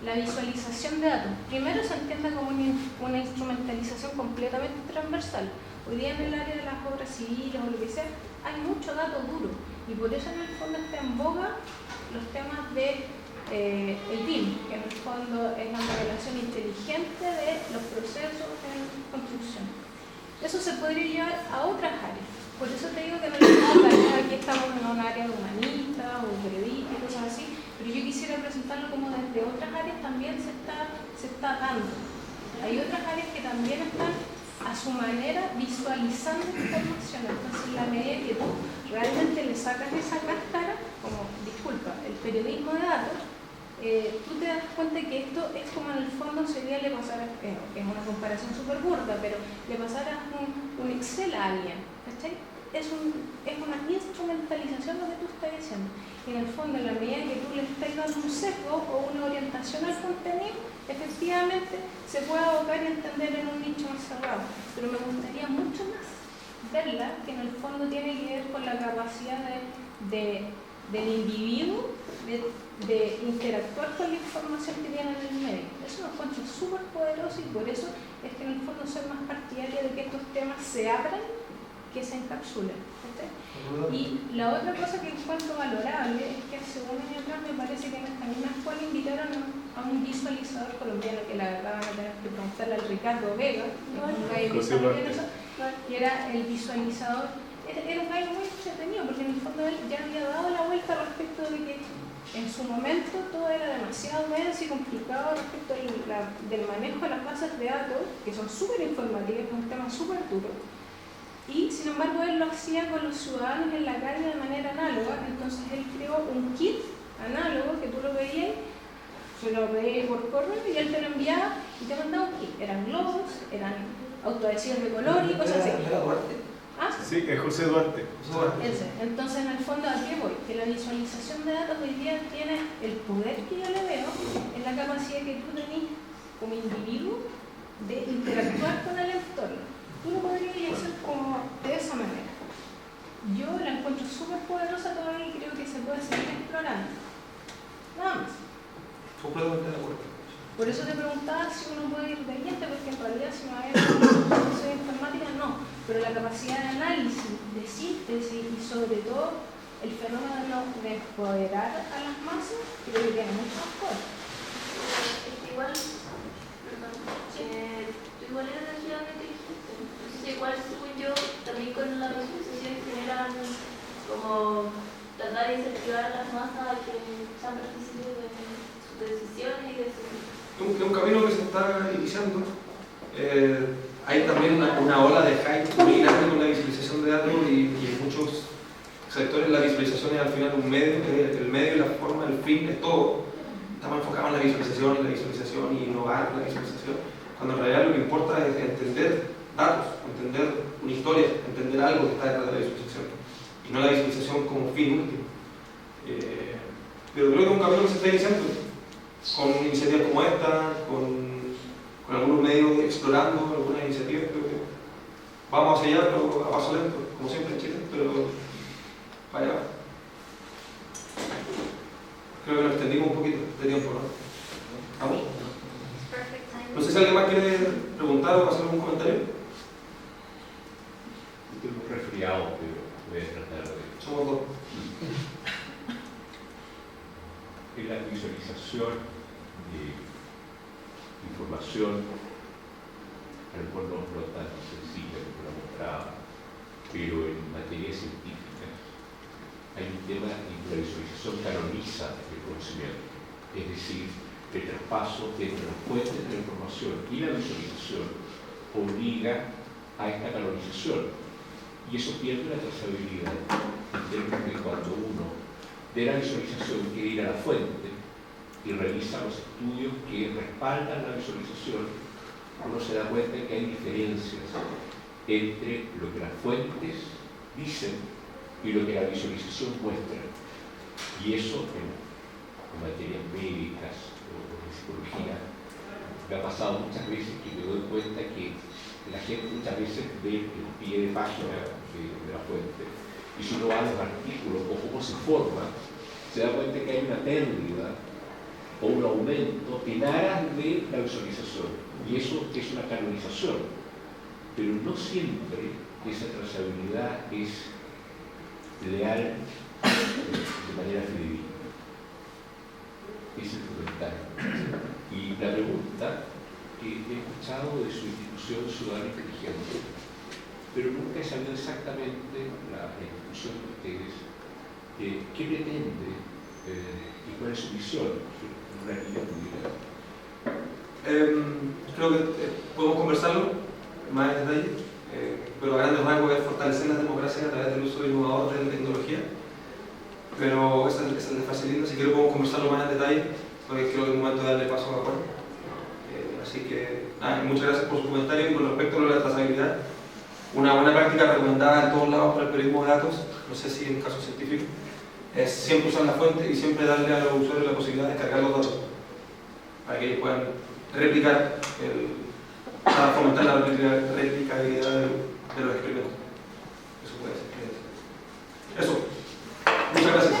la visualización de datos, primero se entiende como una instrumentalización completamente transversal. Hoy día en el área de las obras civiles o lo que sea, hay mucho dato duro y por eso en el fondo está en boga los temas de el BIM, que en el fondo es la modelación inteligente de los procesos en construcción. Eso se podría llevar a otras áreas. Por eso te digo que no aquí estamos en un área de humanista o periodista y cosas así, pero yo quisiera presentarlo como desde otras áreas también se está dando. Hay otras áreas que también están a su manera visualizando información. Entonces, en la medida que tú realmente le sacas esa cáscara, como, disculpa, el periodismo de datos, tú te das cuenta que esto es como en el fondo sería le pasara, es una comparación súper burda, pero le pasara un Excel a alguien, ¿cachai? Es una instrumentalización lo que tú estás diciendo. Y en el fondo, en la medida que tú le estás dando un sesgo o una orientación al contenido, efectivamente se puede abocar y entender en un nicho más cerrado. Pero me gustaría mucho más verla, que en el fondo tiene que ver con la capacidad del individuo de interactuar con la información que tiene en el medio. Eso lo encuentro súper poderoso y por eso es que en el fondo soy más partidaria de que estos temas se abran que se encapsulen. ¿Okay? Y la otra cosa que encuentro valorable es que hace un año atrás me parece que en esta misma escuela invitaron a un visualizador colombiano que la verdad van a tener que preguntarle al Ricardo Vega, que era el visualizador. Era un gallo muy entretenido porque en el fondo él ya había dado la vuelta respecto de que en su momento todo era demasiado denso y complicado respecto del manejo de las bases de datos, que son súper informáticas, es un tema súper duro. Y sin embargo él lo hacía con los ciudadanos en la calle de manera análoga, entonces él creó un kit análogo que tú lo veías, se lo veías por correo y él te lo enviaba y te mandaba un kit. Eran globos, eran autoadhesivos de color y cosas así. ¿Ah? Sí, es José Duarte. Ese. Entonces, en el fondo, ¿a qué voy? Que la visualización de datos hoy día tiene el poder que yo le veo en la capacidad que tú tenés como individuo Por eso te preguntaba si uno puede ir de cliente, porque en realidad si me va a ir de informática, no. Pero la capacidad de análisis, de síntesis y sobre todo el fenómeno de empoderar a las masas, creo que tiene mucho más poder. Igual, perdón, tú igual eres relativamente inteligente. Entonces igual, según yo, también con la visualización generan como tratar de incentivar a las masas a que sean partícipes de sus decisiones y de sus... Es un camino que se está iniciando. Hay también una ola de hype muy grande con la visualización de datos y en muchos sectores la visualización es al final un medio, el medio, la forma, el fin, es todo. Estamos enfocados en la visualización y innovar en la visualización, cuando en realidad lo que importa es entender datos, entender una historia, entender algo que está detrás de la visualización y no la visualización como fin último. Pero creo que es un camino que se está iniciando con iniciativas como esta, con algunos medios explorando algunas iniciativas. Creo que vamos hacia allá, pero a paso lento, como siempre en Chile, pero para allá. Creo que nos extendimos un poquito de tiempo, ¿no? ¿Vamos? Perfect time. No sé si alguien más quiere preguntar o hacer algún comentario. Estoy muy resfriado, pero voy a tratar de... Somos dos. En la visualización de información, a lo mejor no tan sencilla como la mostraba, pero en materia científica hay un tema en que la visualización canoniza el conocimiento, es decir, el traspaso entre las fuentes de la información y la visualización obliga a esta canonización, y eso pierde la trazabilidad en términos de cuando uno de la visualización quiere ir a la fuente y revisa los estudios que respaldan la visualización, uno se da cuenta que hay diferencias entre lo que las fuentes dicen y lo que la visualización muestra. Y eso en materias médicas o de psicología me ha pasado muchas veces que me doy cuenta que la gente muchas veces ve el pie de página de la fuente y si uno va a los artículos o cómo se forma, se da cuenta que hay una pérdida o un aumento en aras de la visualización, y eso es una canonización, pero no siempre esa trazabilidad es leal de manera fidedigna. Es el comentario. Y la pregunta que he escuchado de su institución Ciudadana Inteligente, pero nunca he sabido exactamente la institución de ustedes, qué pretende y cuál es su visión en una línea pública. Creo que podemos conversarlo más en detalle, pero a grandes rasgos es fortalecer las democracias a través del uso innovador de la tecnología. Pero esa es la fase linda, si quiero podemos conversarlo más en detalle, porque creo que es el momento de darle paso a Juan. Así que muchas gracias por su comentario. Y con respecto a la trazabilidad, una buena práctica recomendada en todos lados para el periodismo de datos, no sé si en casos científicos, es siempre usar la fuente y siempre darle a los usuarios la posibilidad de descargar los datos para que ellos puedan replicar, para fomentar la replicabilidad de los experimentos. Eso puede ser. Eso. Muchas gracias.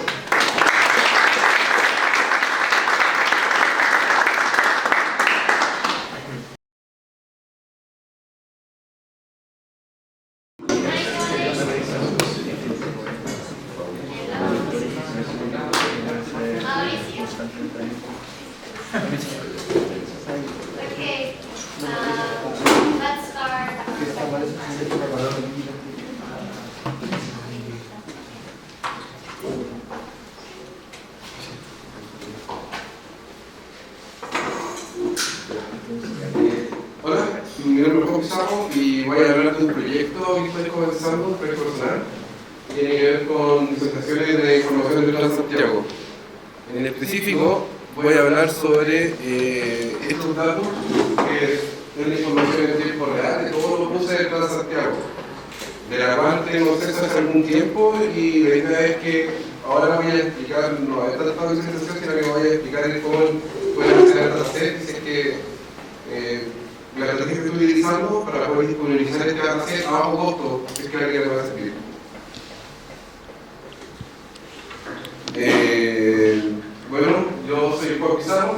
Okay, let's start. Hola, mi nombre es Juan Pizarro y voy a hablar de un proyecto que estoy comenzando, un proyecto personal, que tiene que ver con presentaciones de información del Plan Santiago. En específico, voy a hablar sobre estos datos, que es la información en tiempo real de todos los buses del Plan Santiago, de la cual tengo acceso hace algún tiempo, y la idea es que ahora voy a explicar, no a esta presentación, sino que voy a explicar cómo pueden hacer el dataset, si es que la estrategia que estoy utilizando para poder disponibilizar este dataset a bajo costo, es que alguien le va a servir. Bueno, yo soy Juan Pizarro,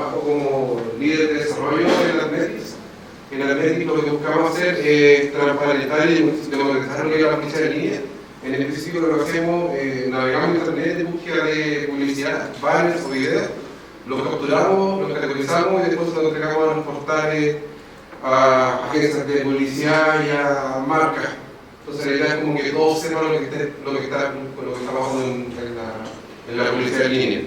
trabajo como líder de desarrollo en Athletics. En Athletics lo que buscamos hacer es transparentar y democratizar lo que es la publicidad en línea. En específico lo que hacemos, navegamos en internet de búsqueda de publicidad, banners o videos, los capturamos, los categorizamos y después los entregamos a los portales, a agencias de publicidad y a marcas. Entonces la idea es como que todos sepan lo que está pasando en la publicidad en línea.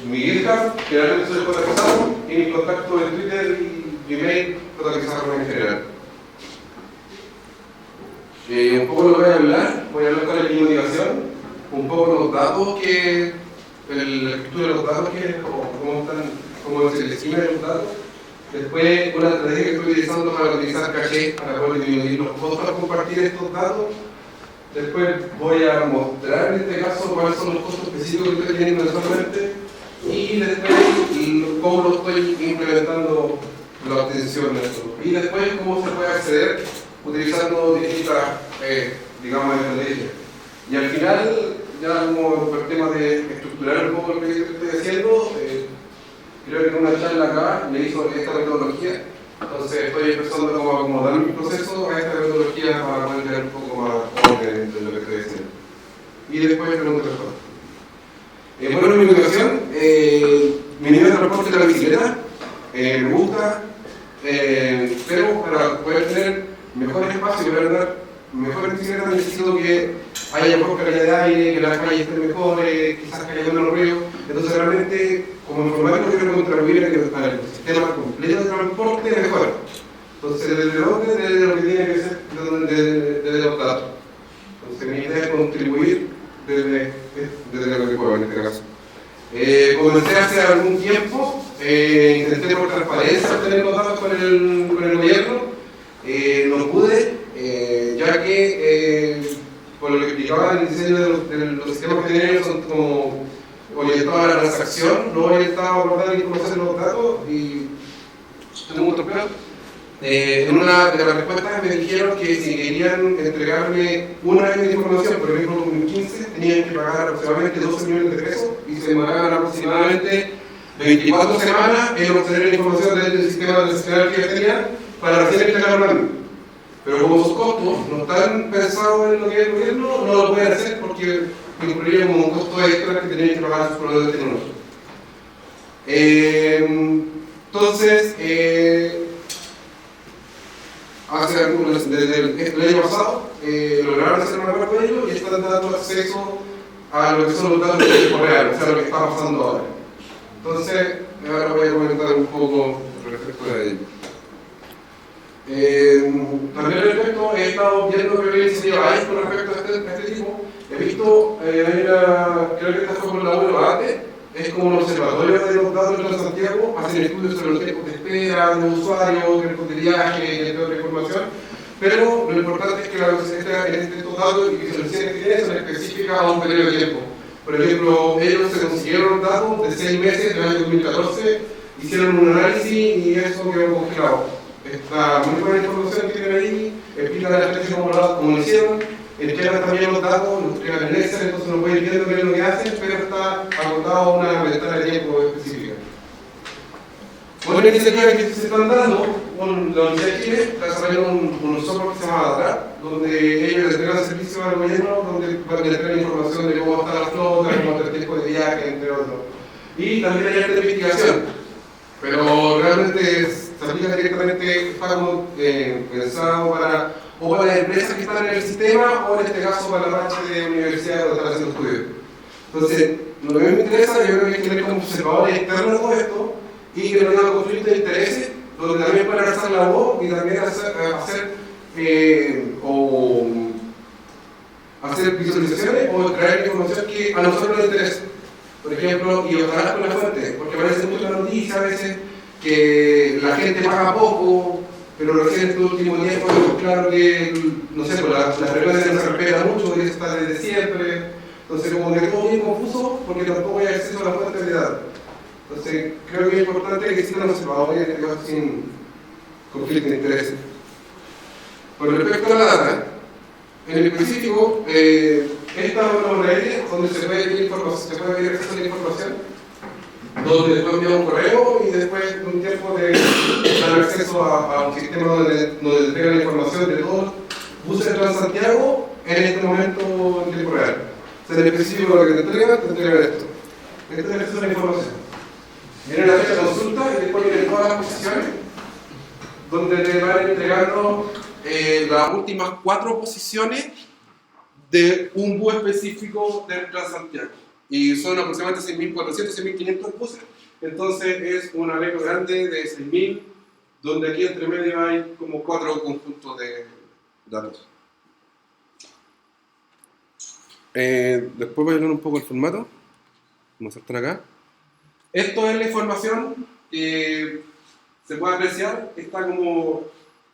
Mi GitHub, generalmente soy JPizarro, y mi contacto en Twitter y Gmail, JPizarro en general. Un poco lo voy a hablar cuál es mi motivación, un poco los datos que, la estructura de los datos cómo es el esquema de los datos. Después, una estrategia que estoy utilizando para utilizar caché para poder dividir los costos para compartir estos datos. Después voy a mostrar en este caso cuáles son los costos específicos que estoy teniendo actualmente y después cómo lo estoy implementando la obtención de esto. Y después cómo se puede acceder utilizando distintas, digamos, estrategias. Y al final, ya como por el tema de estructurar un poco lo que estoy haciendo, creo que en una charla acá me hizo esta metodología. Entonces estoy empezando como a acomodar mi proceso a esta metodología para poder tener un poco más orden de lo que estoy haciendo. Y después pregunto todo. Bueno, mi motivación, mi nivel de transporte de la bicicleta, me gusta, pero para poder tener mejor espacio y poder andar mejor en bicicleta necesito que haya mejor calidad de aire, que las calles estén mejores, quizás que haya menos ruido. Entonces realmente, como informático, quiero contribuir a que el sistema completo de transporte mejore. Entonces, ¿desde dónde? Desde lo que tiene que ser, desde los datos. Entonces, mi idea es contribuir desde lo que puedo en este caso. Comencé hace algún tiempo, intenté por transparencia obtener los datos con el gobierno, no pude, ya que por lo que explicaba el diseño de los sistemas que tienen son como orientados a la transacción, no orientados a guardar información en los datos y tengo un tropeo. En una de las respuestas me dijeron que si querían entregarme un año de información, por ejemplo en 2015, tenían que pagar aproximadamente 12 millones de pesos y se demoraban aproximadamente 24 semanas en obtener la información del sistema transaccional que tenían para recién entregarlo a mí. Pero como sus costos no están pensados en lo que es el gobierno, no lo pueden hacer porque incluiría como un costo extra que tenían que pagar sus proveedores tecnológicos. Entonces, desde el año pasado, lograron hacer un acuerdo con ellos y están dando acceso a lo que son los datos de tiempo real, o sea, lo que está pasando ahora. Entonces, ahora voy a comentar un poco respecto a ello. También al respecto, he estado viendo que había iniciativa ahí con respecto a este tipo. He visto, creo que esta fue por la UNOATE, es como un observatorio de los datos de Santiago, hacen estudios sobre los tiempos de espera, de usuarios, tiempos de viaje y entre otra información. Pero lo importante es que estos datos y visualizaciones que tienen son específicas a un periodo de tiempo. Por ejemplo, ellos se consiguieron datos de 6 meses del año 2014, hicieron un análisis y eso quedó congelado. Está muy buena información que tienen ahí, explican a la gente cómo lo hicieron, entregan también los datos, los entregan en Excel, entonces no pueden ir viendo qué es lo que hacen, pero está acotado a una ventana de tiempo específica. Otra iniciativa que se están dando, la Universidad de Chile está desarrollando un software que se llama Data, donde ellos les entregan servicios al gobierno, donde van a entregar información de cómo está la flota, cómo está el tiempo de viaje, entre otros. Y también hay arte de investigación, pero realmente se aplica directamente, está como pensado para las empresas que están en el sistema o en este caso para la parte de universidades donde están haciendo estudios. Entonces, lo que a mí me interesa, yo creo que hay que tener como observadores externos de todo esto y que no haya conflicto de intereses, donde también puedan alzar la voz y también hacer visualizaciones o traer información que a nosotros nos interesa. Por ejemplo, y ojalá con la fuente, porque parece mucho la noticia a veces que la gente paga poco, pero recién en este último tiempo es claro que, no sé, la frecuencia no se respeta mucho, y eso está desde siempre. Entonces, como que todo bien confuso, porque tampoco hay acceso a la fuente de datos. Entonces, creo que es importante que existan observadores en este caso sin conflicto de intereses. Con respecto a la data, en el específico, esta es una URL donde se puede pedir acceso a la información. donde después envía un correo y después de un tiempo de dar acceso a un sistema donde entrega la información de todos los buses de Transantiago en este momento en tiempo real. O sea, en específico lo que te entregan esto. Esto es el acceso a la información. Viene la fecha de consulta y después vienen todas las posiciones donde te van entregando las últimas 4 posiciones de un bus específico del Transantiago. Y son aproximadamente 6.400, 6.500 buses. Entonces es un arreglo grande de 6.000, donde aquí entre medio hay como 4 conjuntos de datos. Después voy a hablar un poco del formato. Vamos a saltar acá. Esto es la información que se puede apreciar. Está como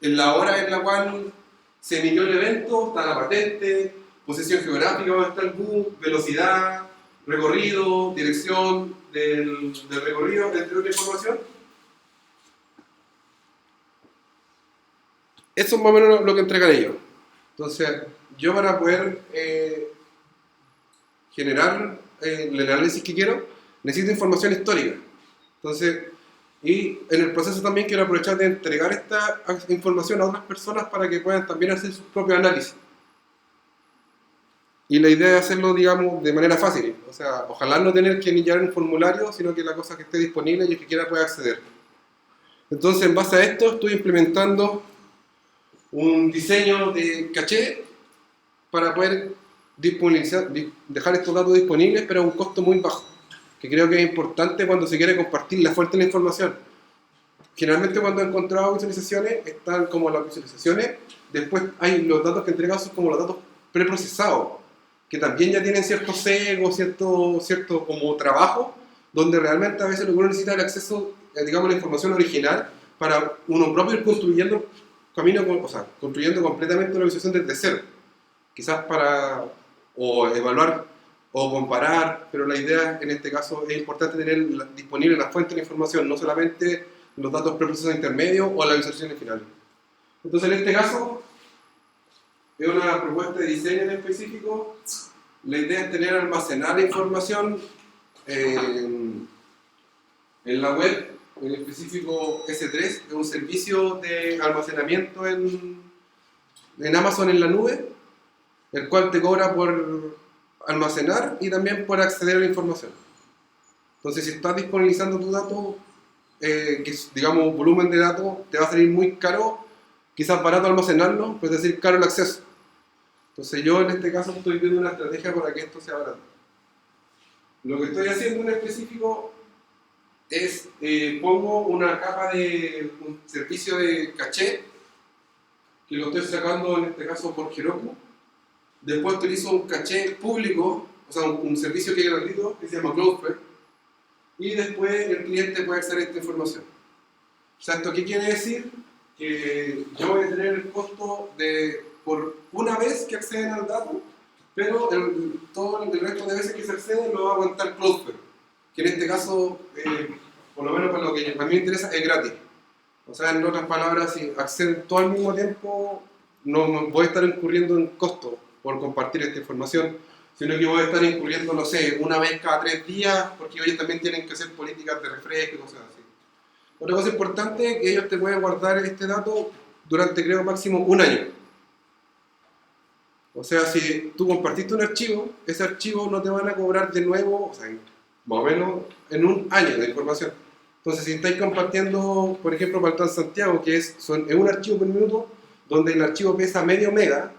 en la hora en la cual se emitió el evento, está la patente, posición geográfica donde está el bus, velocidad, recorrido, dirección del recorrido, entre otra información. Eso es más o menos lo que entregan ellos. Entonces, yo para poder generar el análisis que quiero, necesito información histórica. Entonces, y en el proceso también quiero aprovechar de entregar esta información a otras personas para que puedan también hacer su propio análisis. Y la idea es hacerlo, digamos, de manera fácil. O sea, ojalá no tener que llenar un formulario, sino que la cosa que esté disponible y el que quiera pueda acceder. Entonces, en base a esto, estoy implementando un diseño de caché para poder dejar estos datos disponibles, pero a un costo muy bajo, que creo que es importante cuando se quiere compartir la fuente de la información. Generalmente cuando he encontrado visualizaciones, están como las visualizaciones, después hay los datos que entregan son como los datos preprocesados, que también ya tienen cierto sesgo, cierto como trabajo, donde realmente a veces lo que uno necesita es el acceso, digamos, a la información original para uno propio ir construyendo camino, o sea, construyendo completamente una visualización desde cero. Quizás para o evaluar o comparar, pero la idea en este caso es importante tener disponible la fuente de la información, no solamente los datos preprocesados intermedios o las visualizaciones finales. Entonces, en este caso, es una propuesta de diseño en específico. La idea es tener almacenada la información en la web, en específico S3, es un servicio de almacenamiento en Amazon en la nube, el cual te cobra por almacenar y también por acceder a la información. Entonces, si estás disponibilizando tu dato, que es, digamos, volumen de datos, te va a salir muy caro, quizás barato almacenarlo, pero es decir, caro el acceso. Entonces, yo en este caso estoy viendo una estrategia para que esto sea barato. Lo que estoy haciendo en específico es, pongo una capa de un servicio de caché, que lo estoy sacando en este caso por Heroku. Después utilizo un caché público, o sea, un servicio que es gratuito, que se llama Cloudflare, y después el cliente puede acceder a esta información. O sea, ¿esto qué quiere decir? Que yo voy a tener el costo por una vez que acceden al dato, pero todo el resto de veces que se accede lo va a aguantar Cloudflare, que en este caso, por lo menos para lo que a mí me interesa, es gratis. O sea, en otras palabras, si acceden todo al mismo tiempo, no voy a estar incurriendo en costos por compartir esta información, sino que voy a estar incurriendo, no sé, una vez cada 3 días, porque ellos también tienen que hacer políticas de refresco y cosas así. Otra cosa importante es que ellos te pueden guardar este dato durante, creo, máximo 1 año. O sea, si tú compartiste un archivo, ese archivo no te van a cobrar de nuevo, o sea, más o menos en 1 año de información. Entonces, si estáis compartiendo, por ejemplo, para el Transantiago, que es un archivo por minuto, donde el archivo pesa medio mega,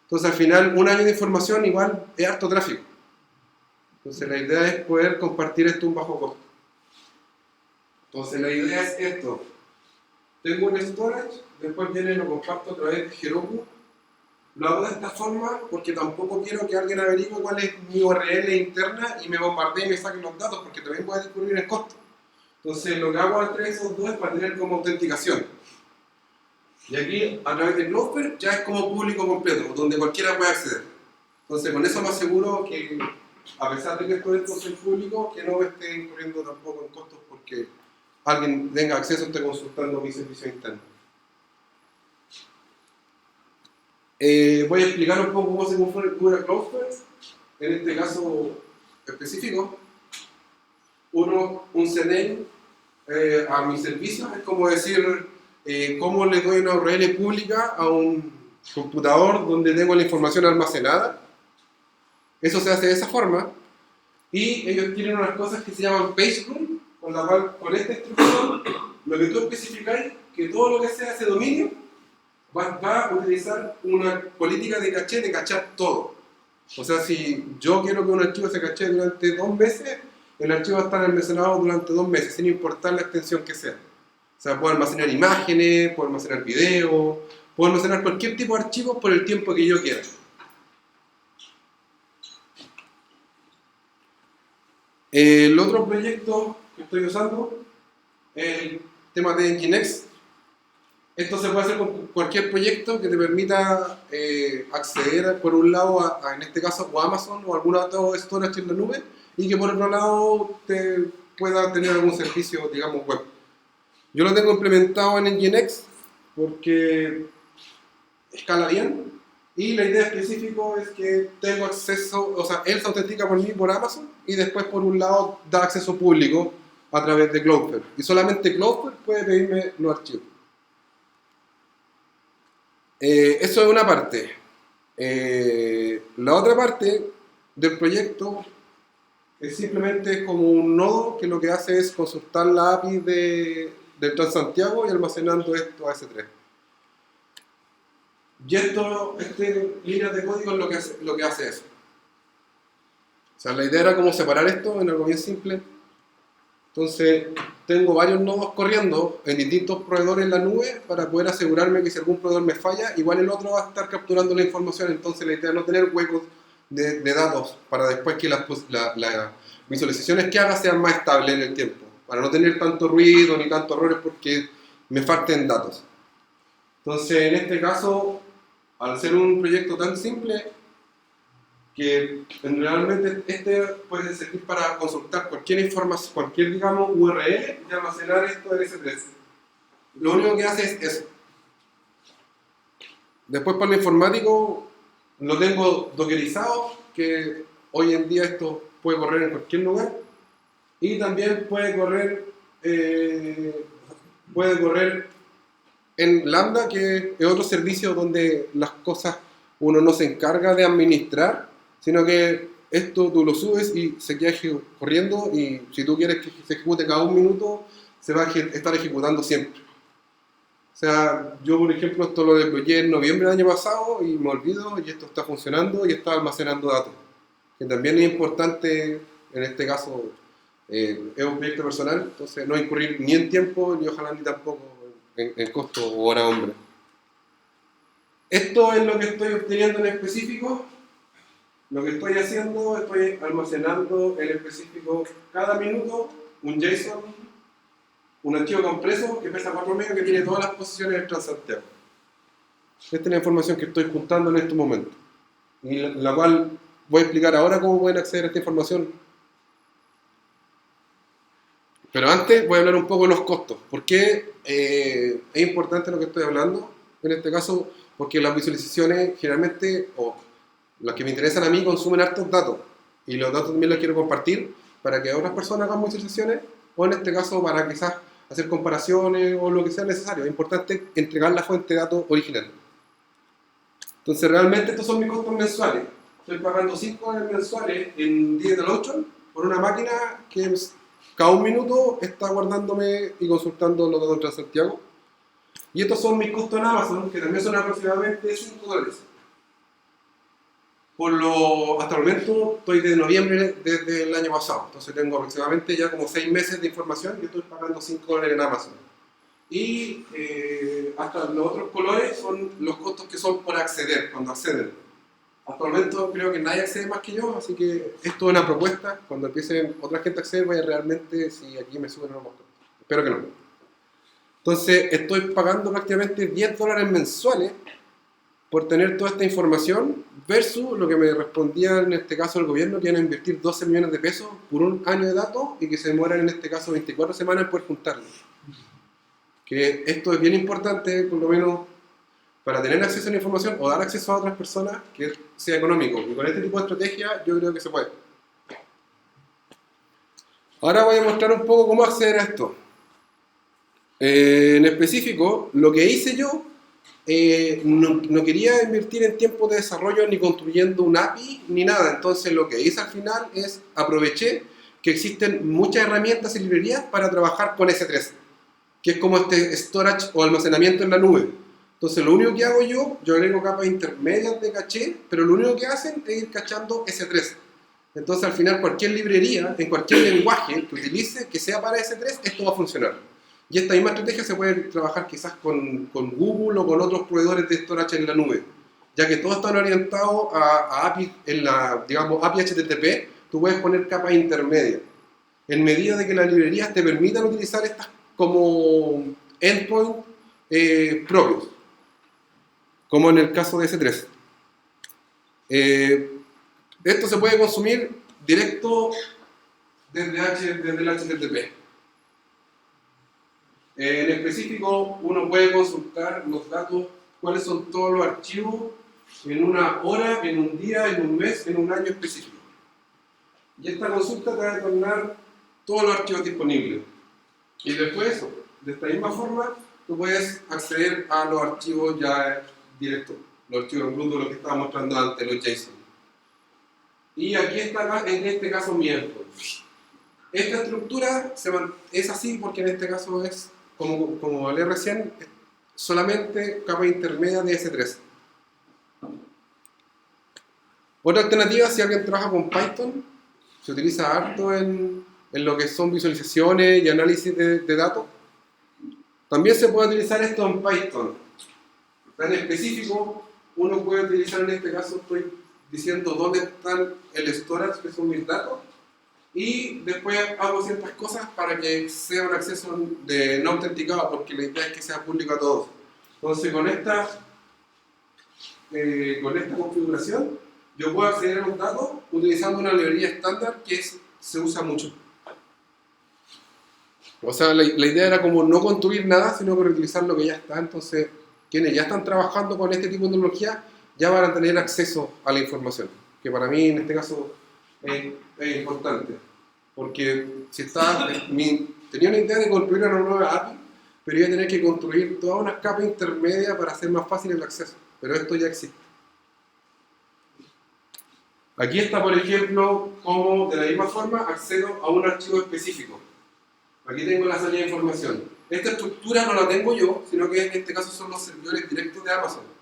entonces al final 1 año de información igual es harto tráfico. Entonces la idea es poder compartir esto a un bajo costo. Entonces la idea es esto. Tengo un storage, después viene y lo comparto a través de Heroku. Lo hago de esta forma porque tampoco quiero que alguien averigüe cuál es mi URL interna y me bombardee y me saque los datos, porque también puede descubrir el costo. Entonces lo que hago entre esos dos es para tener como autenticación. Y aquí, a través de Cloudflare, ya es como público completo, donde cualquiera puede acceder. Entonces, con eso me aseguro que, a pesar de que todo esto es público, que no esté incurriendo tampoco en costos porque alguien tenga acceso, esté consultando mi servicio interno. Voy a explicar un poco cómo se configura Cloudflare, en este caso específico. un CNAME a mis servicios, es como decir, cómo le doy una URL pública a un computador donde tengo la información almacenada. Eso se hace de esa forma. Y ellos tienen unas cosas que se llaman page rule, con la cual, con esta instrucción, lo que tú especificáis, que todo lo que sea ese dominio va a utilizar una política de caché de cachar todo. O sea, si yo quiero que un archivo se caché durante 2 meses, el archivo va a estar almacenado durante 2 meses, sin importar la extensión que sea. O sea, puedo almacenar imágenes, puedo almacenar videos, puedo almacenar cualquier tipo de archivo por el tiempo que yo quiera. El otro proyecto que estoy usando es el tema de Nginx. Esto se puede hacer con cualquier proyecto que te permita acceder, por un lado, en este caso, o Amazon o algún otro storage en la nube, y que por otro lado te pueda tener algún servicio, digamos, web. Yo lo tengo implementado en Nginx porque escala bien, y la idea específica es que tengo acceso, o sea, él se autentica por mí por Amazon, y después por un lado da acceso público a través de Cloudflare, y solamente Cloudflare puede pedirme los archivos. Eso es una parte. La otra parte del proyecto es simplemente como un nodo que lo que hace es consultar la API de Transantiago y almacenando esto a S3. Y líneas de código es lo que hace eso. O sea, la idea era como separar esto en algo bien simple. Entonces, tengo varios nodos corriendo en distintos proveedores en la nube para poder asegurarme que si algún proveedor me falla, igual el otro va a estar capturando la información. Entonces, la idea es no tener huecos de datos para después que las visualizaciones que haga sean más estables en el tiempo, para no tener tanto ruido ni tantos errores porque me falten datos. Entonces, en este caso, al ser un proyecto tan simple, que realmente puede servir para consultar cualquier información, cualquier, digamos, URL y almacenar esto en S3. Lo único que hace es eso. Después, para lo informático, lo tengo dockerizado, que hoy en día esto puede correr en cualquier lugar, y también puede correr en Lambda, que es otro servicio donde las cosas uno no se encarga de administrar, sino que esto tú lo subes y se queda corriendo, y si tú quieres que se ejecute cada 1 minuto, se va a estar ejecutando siempre. O sea, yo por ejemplo esto lo deployé en noviembre del año pasado y me olvido, y esto está funcionando y está almacenando datos. Que también es importante, en este caso es un proyecto personal, entonces no incurrir ni en tiempo ni ojalá ni tampoco en costo o hora hombre. Esto es lo que estoy obteniendo en específico. Lo que estoy haciendo, estoy almacenando en específico cada minuto un JSON, un archivo compreso que pesa 4 megas, que tiene todas las posiciones del Transantiago. Esta es la información que estoy juntando en este momento, y la cual voy a explicar ahora cómo pueden acceder a esta información. Pero antes voy a hablar un poco de los costos. ¿Por qué es importante lo que estoy hablando? En este caso, porque las visualizaciones generalmente, o las que me interesan a mí, consumen hartos datos, y los datos también los quiero compartir para que otras personas hagan visualizaciones, o en este caso para quizás hacer comparaciones o lo que sea necesario. Es importante entregar la fuente de datos original. Entonces realmente estos son mis costos mensuales. Estoy pagando $5 mensuales en DigitalOcean por una máquina que cada 1 minuto está guardándome y consultando los datos de Transantiago. Y estos son mis costos en Amazon, que también son aproximadamente $5. Hasta el momento estoy de noviembre desde el año pasado, entonces tengo aproximadamente ya como 6 meses de información y estoy pagando $5 en Amazon. Y hasta los otros colores son los costos que son por acceder, cuando acceden. Hasta el momento creo que nadie accede más que yo, así que esto es una propuesta. Cuando empiece otra gente a acceder, vaya realmente si aquí me suben los costos. Espero que no. Entonces estoy pagando prácticamente $10 mensuales por tener toda esta información, versus lo que me respondía en este caso el gobierno, que iban a invertir 12 millones de pesos por 1 año de datos y que se demoran en este caso 24 semanas en poder juntarlo. Que esto es bien importante, por lo menos para tener acceso a la información o dar acceso a otras personas, que sea económico. Y con este tipo de estrategia yo creo que se puede. Ahora voy a mostrar un poco cómo acceder a esto. En específico, lo que hice yo, no quería invertir en tiempo de desarrollo ni construyendo un API ni nada. Entonces lo que hice al final es aproveché que existen muchas herramientas y librerías para trabajar con S3, que es como este storage o almacenamiento en la nube. Entonces lo único que hago yo agrego capas intermedias de caché, pero lo único que hacen es ir cachando S3. Entonces al final cualquier librería, en cualquier lenguaje que utilice, que sea para S3, esto va a funcionar. Y esta misma estrategia se puede trabajar quizás con Google o con otros proveedores de storage en la nube, ya que todos están orientados a API, digamos, API HTTP, tú puedes poner capas intermedias. En medida de que las librerías te permitan utilizar estas como endpoint propios, como en el caso de S3. Esto se puede consumir directo desde el HTTP. En específico, uno puede consultar los datos, cuáles son todos los archivos en una hora, en un día, en un mes, en un año específico. Y esta consulta te va a retornar todos los archivos disponibles. Y después, de esta misma forma, tú puedes acceder a los archivos ya directos, los archivos brutos, lo que estaba mostrando antes, los JSON. Y aquí está, en este caso, mi endpoint. Esta estructura es así porque en este caso es, como hablé recién, solamente capa intermedia de S3. Otra alternativa, si alguien trabaja con Python, se utiliza harto en lo que son visualizaciones y análisis de datos. También se puede utilizar esto en Python. En específico, uno puede utilizar, en este caso estoy diciendo dónde están el storage, que son mis datos, y después hago ciertas cosas para que sea un acceso no autenticado, porque la idea es que sea público a todos. Entonces con esta configuración yo puedo acceder a los datos utilizando una librería estándar que se usa mucho. O sea, la idea era como no construir nada, sino que reutilizar lo que ya está. Entonces quienes ya están trabajando con este tipo de tecnología ya van a tener acceso a la información, que para mí en este caso es importante, porque si tenía una idea de construir una nueva API, pero iba a tener que construir todas unas capas intermedias para hacer más fácil el acceso, pero esto ya existe. Aquí está, por ejemplo, cómo de la misma forma accedo a un archivo específico. Aquí tengo la salida de información. Esta estructura no la tengo yo, sino que en este caso son los servidores directos de Amazon.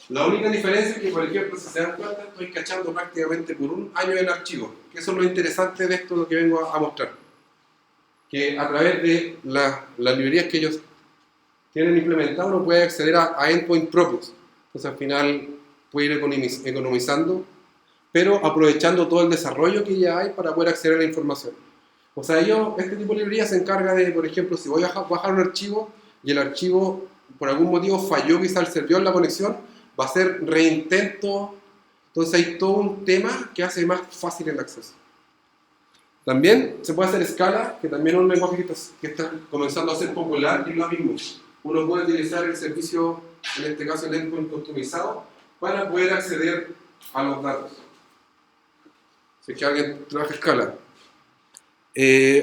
La única diferencia es que, por ejemplo, si se dan cuenta, estoy cachando prácticamente por un año el archivo. Que eso es lo interesante de esto, lo que vengo a mostrar. Que a través de las librerías que ellos tienen implementado, uno puede acceder a endpoints propios. Entonces, al final, puede ir economizando, pero aprovechando todo el desarrollo que ya hay para poder acceder a la información. O sea, este tipo de librería se encarga de, por ejemplo, si voy a bajar un archivo y el archivo por algún motivo falló quizá el servidor, la conexión, va a ser reintento. Entonces hay todo un tema que hace más fácil el acceso. También se puede hacer Scala, que también es un lenguaje que está comenzando a ser popular, y lo mismo. Uno puede utilizar el servicio, en este caso el endpoint customizado, para poder acceder a los datos. Si es que alguien trabaja Scala.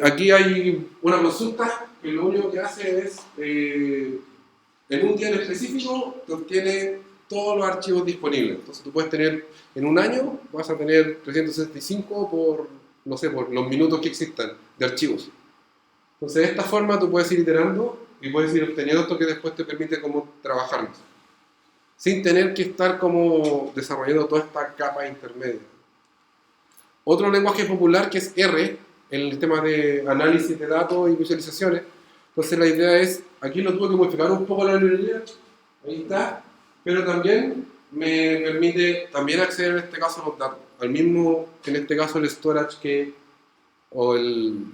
Aquí hay una consulta que lo único que hace es, en un día en específico, te obtiene todos los archivos disponibles. Entonces tú puedes tener, en un año, vas a tener 365 por los minutos que existan de archivos. Entonces de esta forma tú puedes ir iterando y puedes ir obteniendo esto que después te permite como trabajarlos, sin tener que estar como desarrollando toda esta capa intermedia. Otro lenguaje popular que es R, en el tema de análisis de datos y visualizaciones. Entonces la idea es, aquí lo tuve que modificar un poco la librería, ahí está, pero también me permite también acceder en este caso a los datos, al mismo, en este caso el storage o el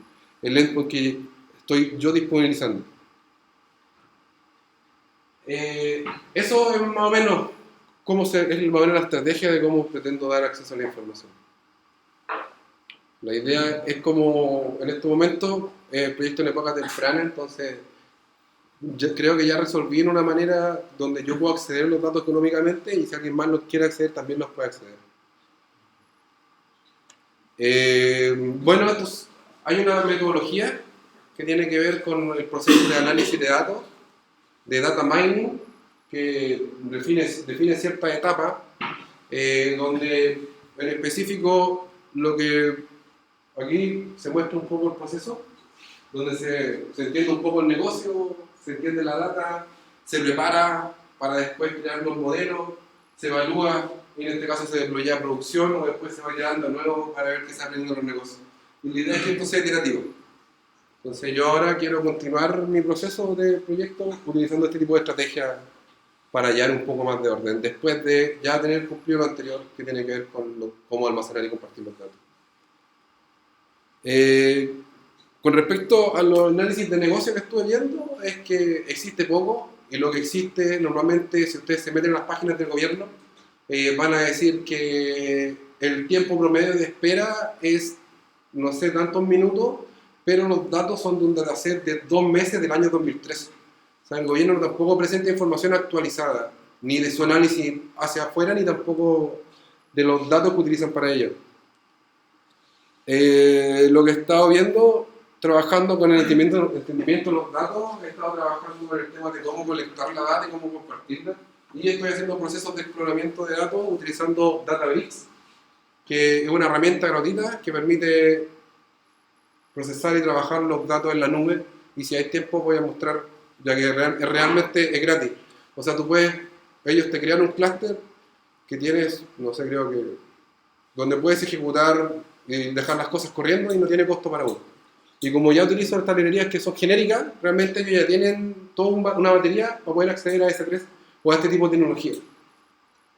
endpoint que estoy yo disponibilizando. Eso es más o menos es más o menos la estrategia de cómo pretendo dar acceso a la información. La idea es como, en este momento, el proyecto en época temprana, entonces yo creo que ya resolví en una manera donde yo puedo acceder a los datos económicamente y si alguien más los quiere acceder, también los puede acceder. Bueno, hay una metodología que tiene que ver con el proceso de análisis de datos, de data mining, que define ciertas etapas, donde en específico lo que aquí se muestra un poco el proceso, donde se entiende un poco el negocio, se entiende la data, se prepara para después crear los modelos, se evalúa, y en este caso se deploya a producción o después se va creando de nuevo para ver qué se está aprendiendo en los negocios. Y la idea es que esto sea iterativo. Entonces yo ahora quiero continuar mi proceso de proyecto utilizando este tipo de estrategias para hallar un poco más de orden, después de ya tener cumplido lo anterior que tiene que ver con cómo almacenar y compartir los datos. Con respecto a los análisis de negocio que estuve viendo, es que existe poco, y lo que existe normalmente, si ustedes se meten en las páginas del gobierno, van a decir que el tiempo promedio de espera es, no sé, tantos minutos, pero los datos son de un dataset de 2 meses del año 2013. O sea, el gobierno tampoco presenta información actualizada, ni de su análisis hacia afuera, ni tampoco de los datos que utilizan para ello. Lo que he estado viendo, trabajando con el entendimiento de los datos, he estado trabajando con el tema de cómo colectar la data y cómo compartirla, y estoy haciendo procesos de exploramiento de datos utilizando Databricks, que es una herramienta gratuita que permite procesar y trabajar los datos en la nube, y si hay tiempo voy a mostrar, ya que realmente es gratis. O sea, ellos te crean un clúster que tienes, no sé, creo que, donde puedes ejecutar y dejar las cosas corriendo y no tiene costo para uno. Y como ya utilizo estas librerías que son genéricas, realmente ellos ya tienen toda una batería para poder acceder a S3 o a este tipo de tecnología.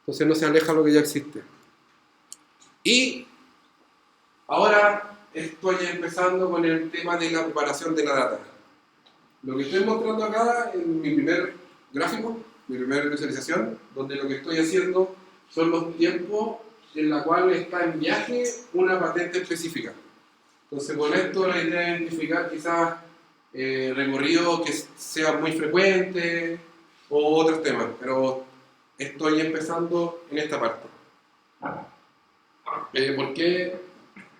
Entonces no se aleja lo que ya existe. Y ahora estoy empezando con el tema de la preparación de la data. Lo que estoy mostrando acá en mi primer gráfico, mi primera visualización, donde lo que estoy haciendo son los tiempos en la cual está en viaje una patente específica. Entonces con esto la idea es identificar quizás recorridos que sean muy frecuentes o otros temas, pero estoy empezando en esta parte. ¿Por qué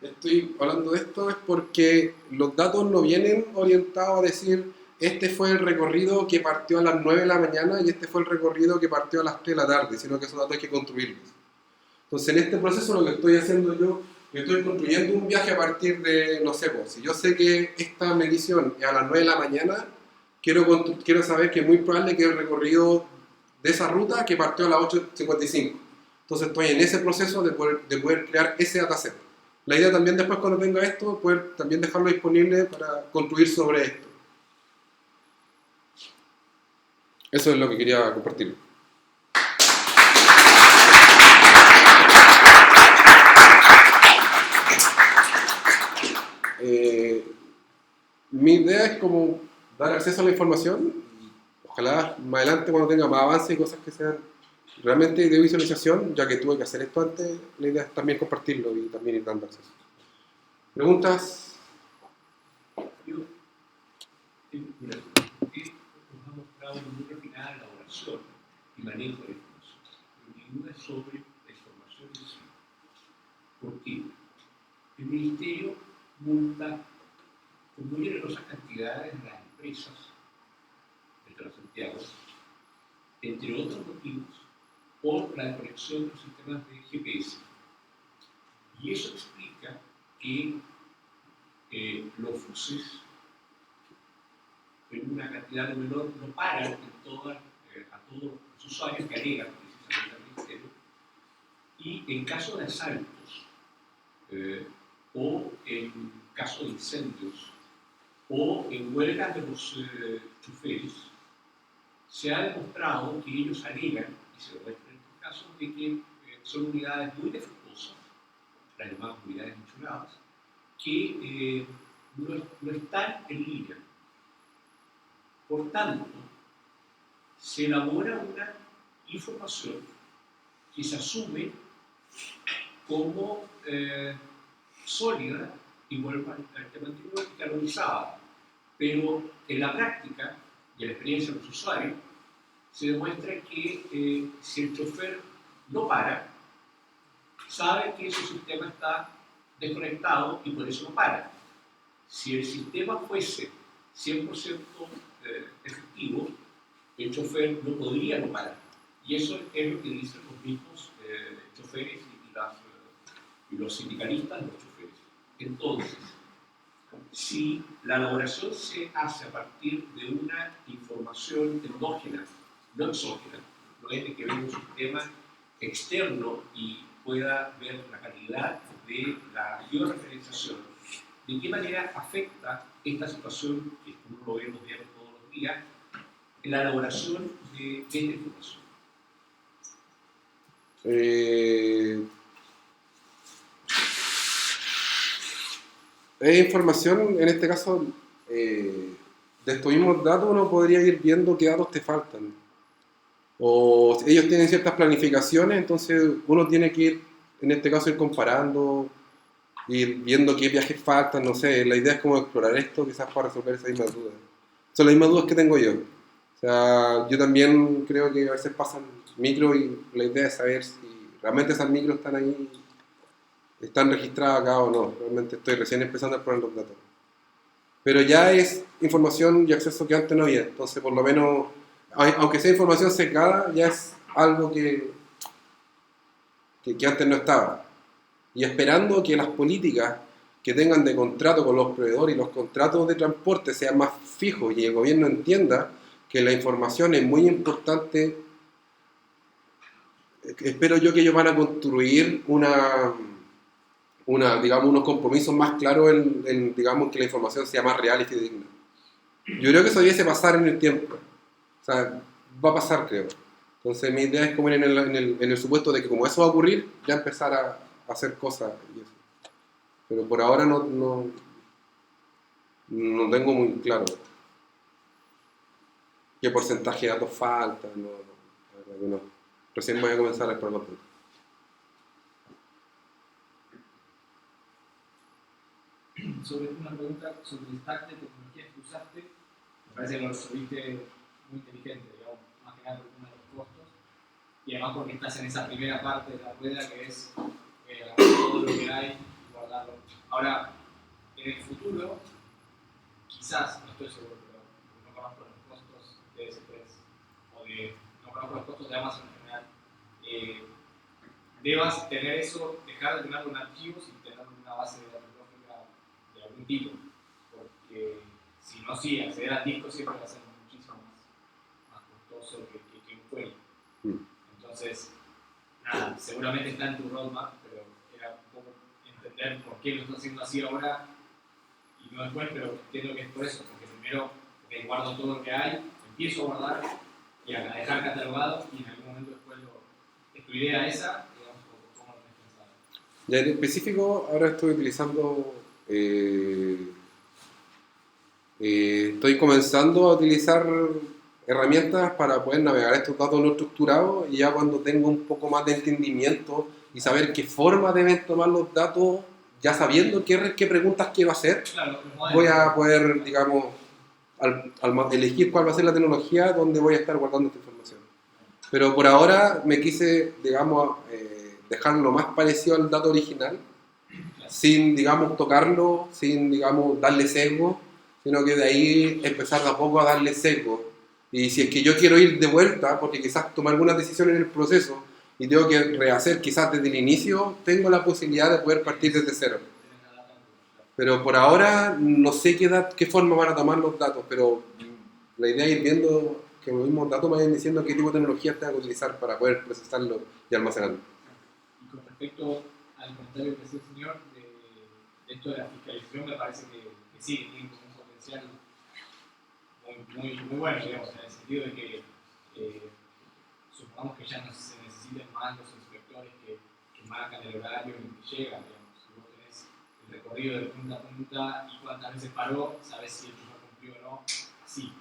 estoy hablando de esto? Es porque los datos no vienen orientados a decir este fue el recorrido que partió a las 9 de la mañana y este fue el recorrido que partió a las 3 de la tarde, sino que esos datos hay que construirlos. Entonces en este proceso lo que estoy haciendo yo estoy construyendo un viaje a partir de, no sé, pues, si yo sé que esta medición es a las 9 de la mañana, quiero saber que es muy probable que el recorrido de esa ruta que partió a las 8:55. Entonces estoy en ese proceso de poder crear ese dataset. La idea también después cuando tenga esto, poder también dejarlo disponible para construir sobre esto. Eso es lo que quería compartir. Mi idea es como dar acceso a la información, ojalá más adelante cuando tenga más avance y cosas que sean realmente de visualización, ya que tuve que hacer esto antes, la idea es también compartirlo y también ir dando acceso. ¿Preguntas? Mira, usted nos ha mostrado muy refinada elaboración y manejo de la información, pero ninguna sobre la información en sí. ¿Por qué? El Ministerio multa con muy generosas cantidades a las empresas de Transantiago, entre otros motivos, por la desconexión de los sistemas de GPS. Y eso explica que los buses, en una cantidad de menor, no paran a todos los usuarios que alegan precisamente al Ministerio, y en caso de asaltos, o en caso de incendios, o en huelgas de los choferes, se ha demostrado que ellos alegan, y se demuestra en estos casos, de que son unidades muy defectuosas, las llamadas unidades enchuladas, que no están en línea. Por tanto, se elabora una información que se asume como sólida, y vuelvo al tema anterior, canonizada. Pero en la práctica y en la experiencia de los usuarios, se demuestra que si el chofer no para, sabe que su sistema está desconectado y por eso no para. Si el sistema fuese 100% efectivo, el chofer no podría no parar. Y eso es lo que dicen los mismos choferes y los sindicalistas de los choferes. Entonces, si la elaboración se hace a partir de una información endógena, no exógena, no es de que venga un sistema externo y pueda ver la calidad de la georreferenciación, ¿de qué manera afecta esta situación, que uno lo ve en los diarios todos los días, en la elaboración de esta información? Es información, en este caso, de estos mismos datos uno podría ir viendo qué datos te faltan. O ellos tienen ciertas planificaciones, entonces uno tiene que ir, en este caso, ir comparando, ir viendo qué viajes faltan, no sé. La idea es como explorar esto, quizás para resolver esas mismas dudas. Son las mismas dudas que tengo yo. O sea, yo también creo que a veces pasan micros y la idea es saber si realmente esas micros están ahí, están registradas acá o no. Realmente estoy recién empezando a explorar los datos. Pero ya es información y acceso que antes no había. Entonces, por lo menos, aunque sea información secada, ya es algo que antes no estaba. Y esperando que las políticas que tengan de contrato con los proveedores y los contratos de transporte sean más fijos y el gobierno entienda que la información es muy importante. Espero yo que ellos van a construir digamos, unos compromisos más claros digamos, que la información sea más real y fidedigna. Yo creo que eso debiese pasar en el tiempo. O sea, va a pasar, creo. Entonces mi idea es como en el supuesto de que como eso va a ocurrir, ya empezar a hacer cosas y eso. Pero por ahora no tengo muy claro qué porcentaje de datos falta. La verdad que no. Recién voy a comenzar a explorar los datos. Sobre una pregunta sobre el stack de tecnologías que usaste, me parece que lo resolviste muy inteligente, digamos, más que nada por uno de los costos, y además porque estás en esa primera parte de la rueda que es agarrar todo lo que hay y guardarlo. Ahora, en el futuro, quizás, no estoy seguro, pero no conozco los costos de S3 no conozco los costos de Amazon en general, debas tener eso, dejar de tenerlo en archivos y tenerlo en una base de datos de algún tipo, porque si no, sí, acceder al disco siempre va a ser muchísimo más costoso que un query. Entonces, nada, seguramente está en tu roadmap, pero era un poco entender por qué lo estás haciendo así ahora y no después, pero entiendo que es por eso, porque primero guardo todo lo que hay, empiezo a guardar y a dejar catalogado y en algún momento después es tu idea esa, digamos, cómo lo tienes pensado. Ya en específico, ahora estoy utilizando, estoy comenzando a utilizar herramientas para poder navegar estos datos no estructurados y ya cuando tengo un poco más de entendimiento y saber qué forma deben tomar los datos, ya sabiendo qué preguntas quiero hacer, claro, voy a poder, digamos, elegir cuál va a ser la tecnología donde voy a estar guardando esta información. Pero por ahora me quise, digamos, dejarlo lo más parecido al dato original, sin, digamos, tocarlo, sin, digamos, darle sesgo, sino que de ahí empezar de a poco a darle sesgo. Y si es que yo quiero ir de vuelta, porque quizás tomé algunas decisiones en el proceso y tengo que rehacer quizás desde el inicio, tengo la posibilidad de poder partir desde cero. Pero por ahora no sé qué forma van a tomar los datos, pero la idea es ir viendo que los mismos datos me vayan diciendo qué tipo de tecnologías tengo que utilizar para poder procesarlo y almacenarlo. Y con respecto al comentario que hacía el señor de esto de la fiscalización, me parece que sí, que tiene un potencial muy bueno, digamos, en el sentido de que supongamos que ya no se necesiten más los inspectores que marcan el horario en el que llegan, digamos. Si vos tenés el recorrido de punta a punta y cuántas veces paró, sabés si el chofer cumplió o no, así.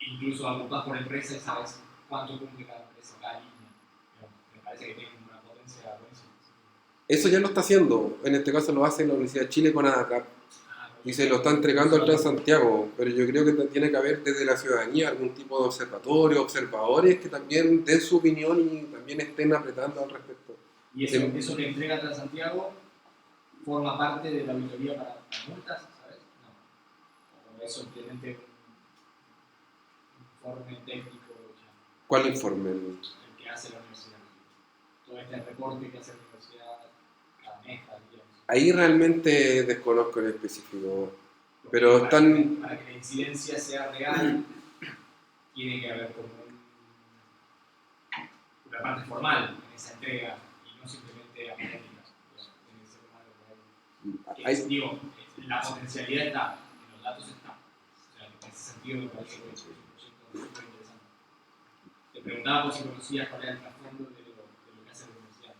Incluso agrupás por empresa y sabes cuánto cumple cada empresa, cada línea. Me parece que tiene una potencia buenísima. Eso ya lo está haciendo, en este caso lo hace la Universidad de Chile con ADACAP. Y se lo está entregando al Transantiago, pero yo creo que tiene que haber desde la ciudadanía algún tipo de observatorio, observadores que también den su opinión y también estén apretando al respecto. ¿Y eso que entrega Transantiago forma parte de la auditoría para multas, sabes? No. eso simplemente un informe técnico ya, ¿Cuál informe? el que hace la universidad? Todo este reporte que hace la universidad cada mes, cada día. Ahí realmente desconozco en específico, Porque pero para están... para que la incidencia sea real, tiene que haber como una parte formal en esa entrega y no simplemente académica. Tiene que ser algo real. Hay, Digo, la potencialidad está, en los datos está. O sea, en ese sentido me parece que es un proyecto súper interesante. Te preguntaba por si conocías cuál era el trasfondo de lo que hace la universidad.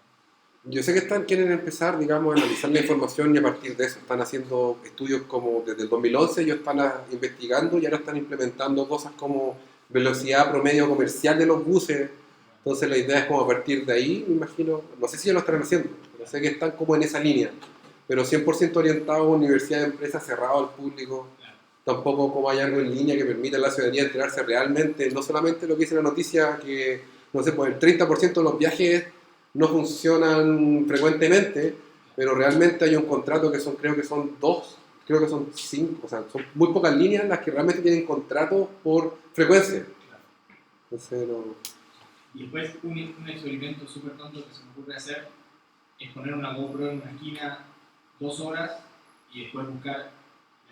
yo sé que quieren empezar, digamos, a analizar la información y a partir de eso están haciendo estudios como desde el 2011, ellos están investigando y ahora están implementando cosas como velocidad promedio comercial de los buses. Entonces la idea es como a partir de ahí, me imagino, no sé si ya lo están haciendo, pero sé que están como en esa línea, pero 100% orientado a universidad de empresas, cerrado al público. Tampoco como hay algo en línea que permita a la ciudadanía enterarse realmente, no solamente lo que dice la noticia, que, no sé, pues el 30% de los viajes no funcionan frecuentemente, pero realmente hay un contrato que son, creo que son 5, o sea, son muy pocas líneas las que realmente tienen contrato por frecuencia. Entonces, no... Y después un experimento súper tonto que se me ocurre hacer es poner una GoPro en una esquina 2 horas y después buscar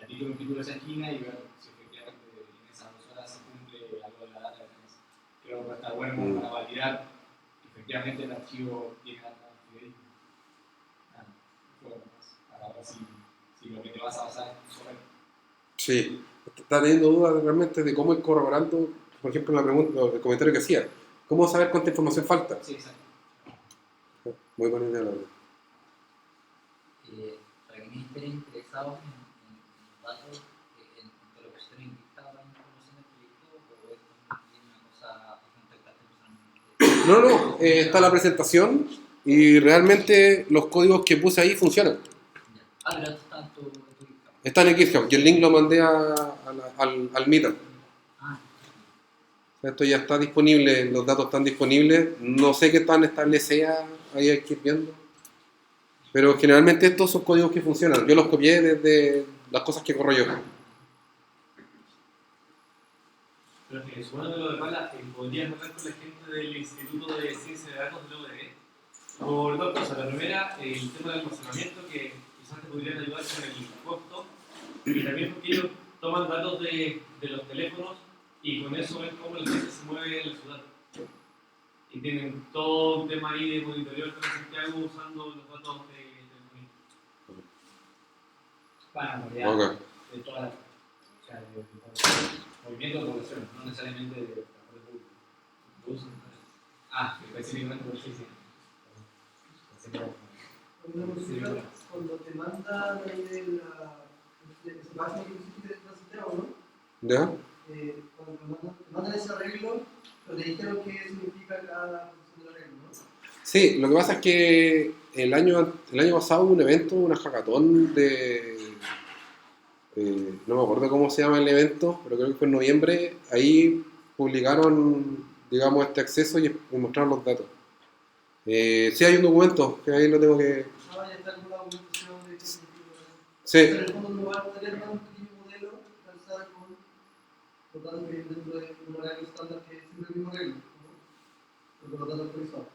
la longitud de esa esquina y ver si efectivamente en esas 2 horas se cumple algo de la data que tenés. Creo que va a estar bueno como para validar que efectivamente el archivo tiene data fidedigna. Para ver si lo que te vas a basar es correcto. Sí, está teniendo dudas realmente de cómo ir corroborando, por ejemplo, la pregunta, el comentario que hacía, ¿cómo saber cuánta información falta? Sí, exacto. Muy buena idea, la verdad. Para quienes estén interesados en datos, en te lo pusieron indicado la información del proyecto o es una cosa que contactaste personalmente. No, está la presentación y realmente los códigos que puse ahí funcionan. Pero esto está en tu GitHub. Está en el GitHub y el link lo mandé al Meetup. Esto ya está disponible, los datos están disponibles. No sé qué tan estable sea, ahí hay que ir viendo. Pero generalmente estos son códigos que funcionan. Yo los copié desde las cosas que corro yo. Pero que supongo que lo de Pala, podrías hablar con la gente del Instituto de Ciencia de Datos de la UDG por dos cosas. La primera, el tema del almacenamiento, que quizás te podrían ayudar con el costo, y también porque ellos toman datos de los teléfonos y con eso ven cómo la gente se mueve en la ciudad. Y tienen todo un tema ahí de monitoreo de Santiago usando los datos de telefonía. Para movilidad Okay. de toda la... O sea, de movimiento de población, no necesariamente de transporte público. Específicamente por sí. Cuando te manda esa página que hiciste de Santiago, ¿no? ¿Ya? Cuando te mandan ese arreglo, pero te dijeron qué significa cada posición del arreglo, ¿no? Sí, lo que pasa es que el año pasado hubo un evento, una hackathon de... no me acuerdo cómo se llama el evento, pero creo que fue en noviembre. Ahí publicaron, digamos, este acceso y mostraron los datos. Sí hay un documento, que ahí lo tengo que... Ah, ya está alguna documentación de qué significa. Sí. En el fondo no va a poder armar un pequeño modelo calzado con los datos que vienen dentro de un horario estándar que es siempre el mismo arreglo, ¿no? Con los datos actualizados.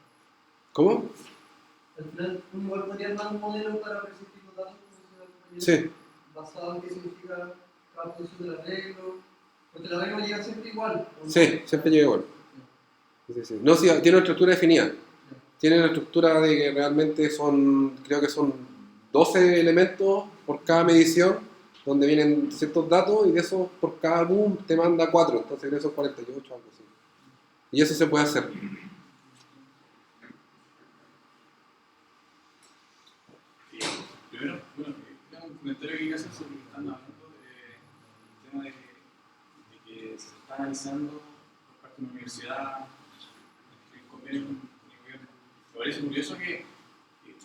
¿Cómo? Al final, uno igual podría armar un modelo para presentar los datos Sí. basado en qué significa cada posición del arreglo, porque el arreglo llega siempre igual. ¿O no? Sí, siempre llega igual. Sí. No, sí, tiene una estructura definida. Tiene una estructura de que realmente creo que son 12 elementos por cada medición, donde vienen ciertos datos y de esos por cada boom te manda 4, entonces de esos 48, algo así. Y eso se puede hacer. Primero, un comentario que hay que hacer sobre lo que están hablando del tema de que se está analizando por parte de una universidad en convenio con el gobierno. Me parece curioso que,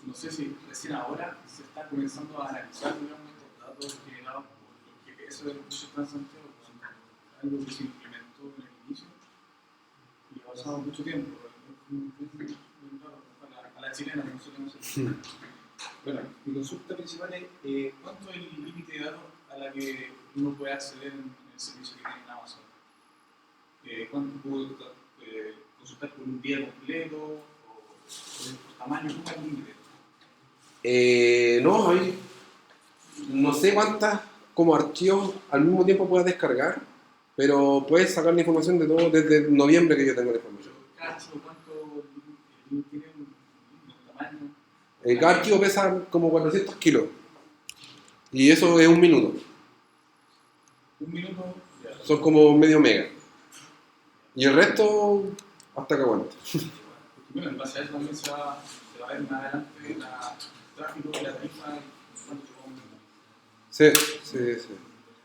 no sé si recién ahora se está comenzando a analizar, digamos, estos datos generados por los GPS de los buses Transantiago, algo que se implementó en el inicio y ha pasado mucho tiempo. A la chilena, que nosotros no sé. Bueno, mi consulta principal es ¿cuánto es el límite de datos a la que uno puede acceder en el servicio que tiene en Amazon. ¿Cuánto puedo consultar por un día completo o por tamaño? ¿Cómo es el límite? No, no sé cuántas como archivos al mismo tiempo puedas descargar, pero puedes sacar la información de todo desde noviembre que yo tengo la información. ¿Cada archivo cuánto tiene un tamaño? Cada archivo pesa como 400 kilos y eso es un minuto. Un minuto. Son como medio mega. Y el resto hasta que aguante. Bueno, en base a eso también se va a ver más adelante el tráfico y la tarifa y cuánto se va a aumentar. Sí.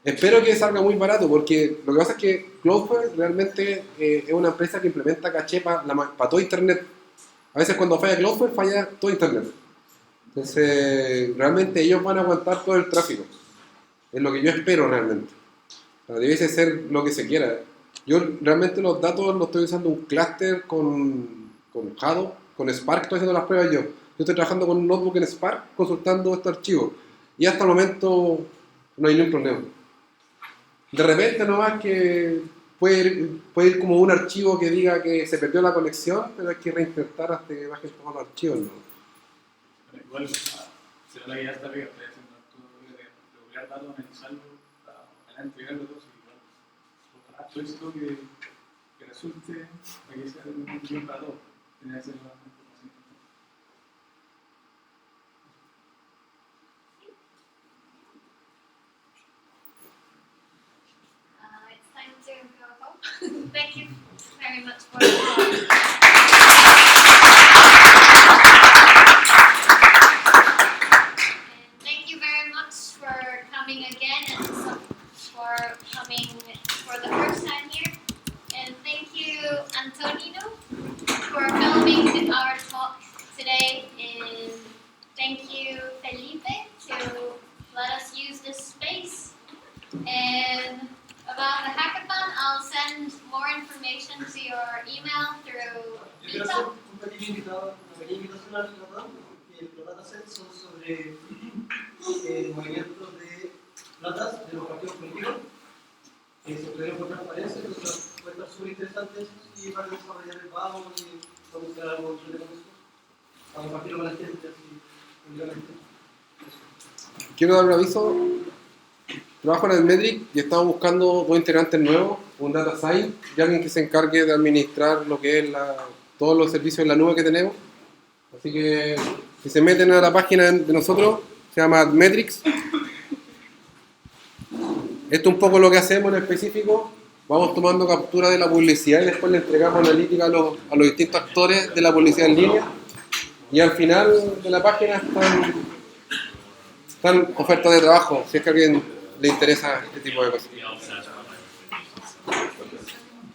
Espero que salga muy barato porque lo que pasa es que Cloudflare realmente es una empresa que implementa caché para todo Internet. A veces cuando falla Cloudflare falla todo Internet. Entonces realmente ellos van a aguantar todo el tráfico. Es lo que yo espero realmente. O sea, debe ser lo que se quiera. Yo realmente los datos los estoy usando un clúster con Hadoop, con Spark estoy haciendo las pruebas yo. Yo estoy trabajando con un notebook en Spark consultando estos archivos. Y hasta el momento no hay ningún problema. De repente nomás que puede ir como un archivo que diga que se perdió la conexión, pero hay que reintentar hasta que bajen todos los archivos, ¿no? Bueno, igual será la guía hasta arriba, estoy haciendo todo de regular datos, analizarlo, para entregarlo todo, y todo esto que resulte, para que sea un bien para todos, tiene que ser la información. It's time to go home. Thank you very much for thank you very much for coming again and for coming for the first time here. And thank you, Antonino, for filming our talk today. And thank you, Felipe, to let us use this space. And about the hackathon, I'll send more information to your email through Yo quiero hacer Meetup. una pequeña invitación al hackathon, porque los datasets son sobre movimientos de platas de los partidos políticos. Se obtuvieron por transparencia, entonces puede estar súper interesante y para desarrollar el pago y promocionar algo de con eso. Para compartirlo con la gente, así, públicamente. Quiero dar un aviso. Trabajo en el Metric y estamos buscando dos integrantes nuevos, un data science y alguien que se encargue de administrar lo que es todos los servicios en la nube que tenemos. Así que si se meten a la página de nosotros, se llama Metrics. Esto es un poco lo que hacemos en específico. Vamos tomando captura de la publicidad y después le entregamos analítica a los distintos actores de la publicidad en línea. Y al final de la página están ofertas de trabajo, si es que a alguien le interesa este tipo de cosas.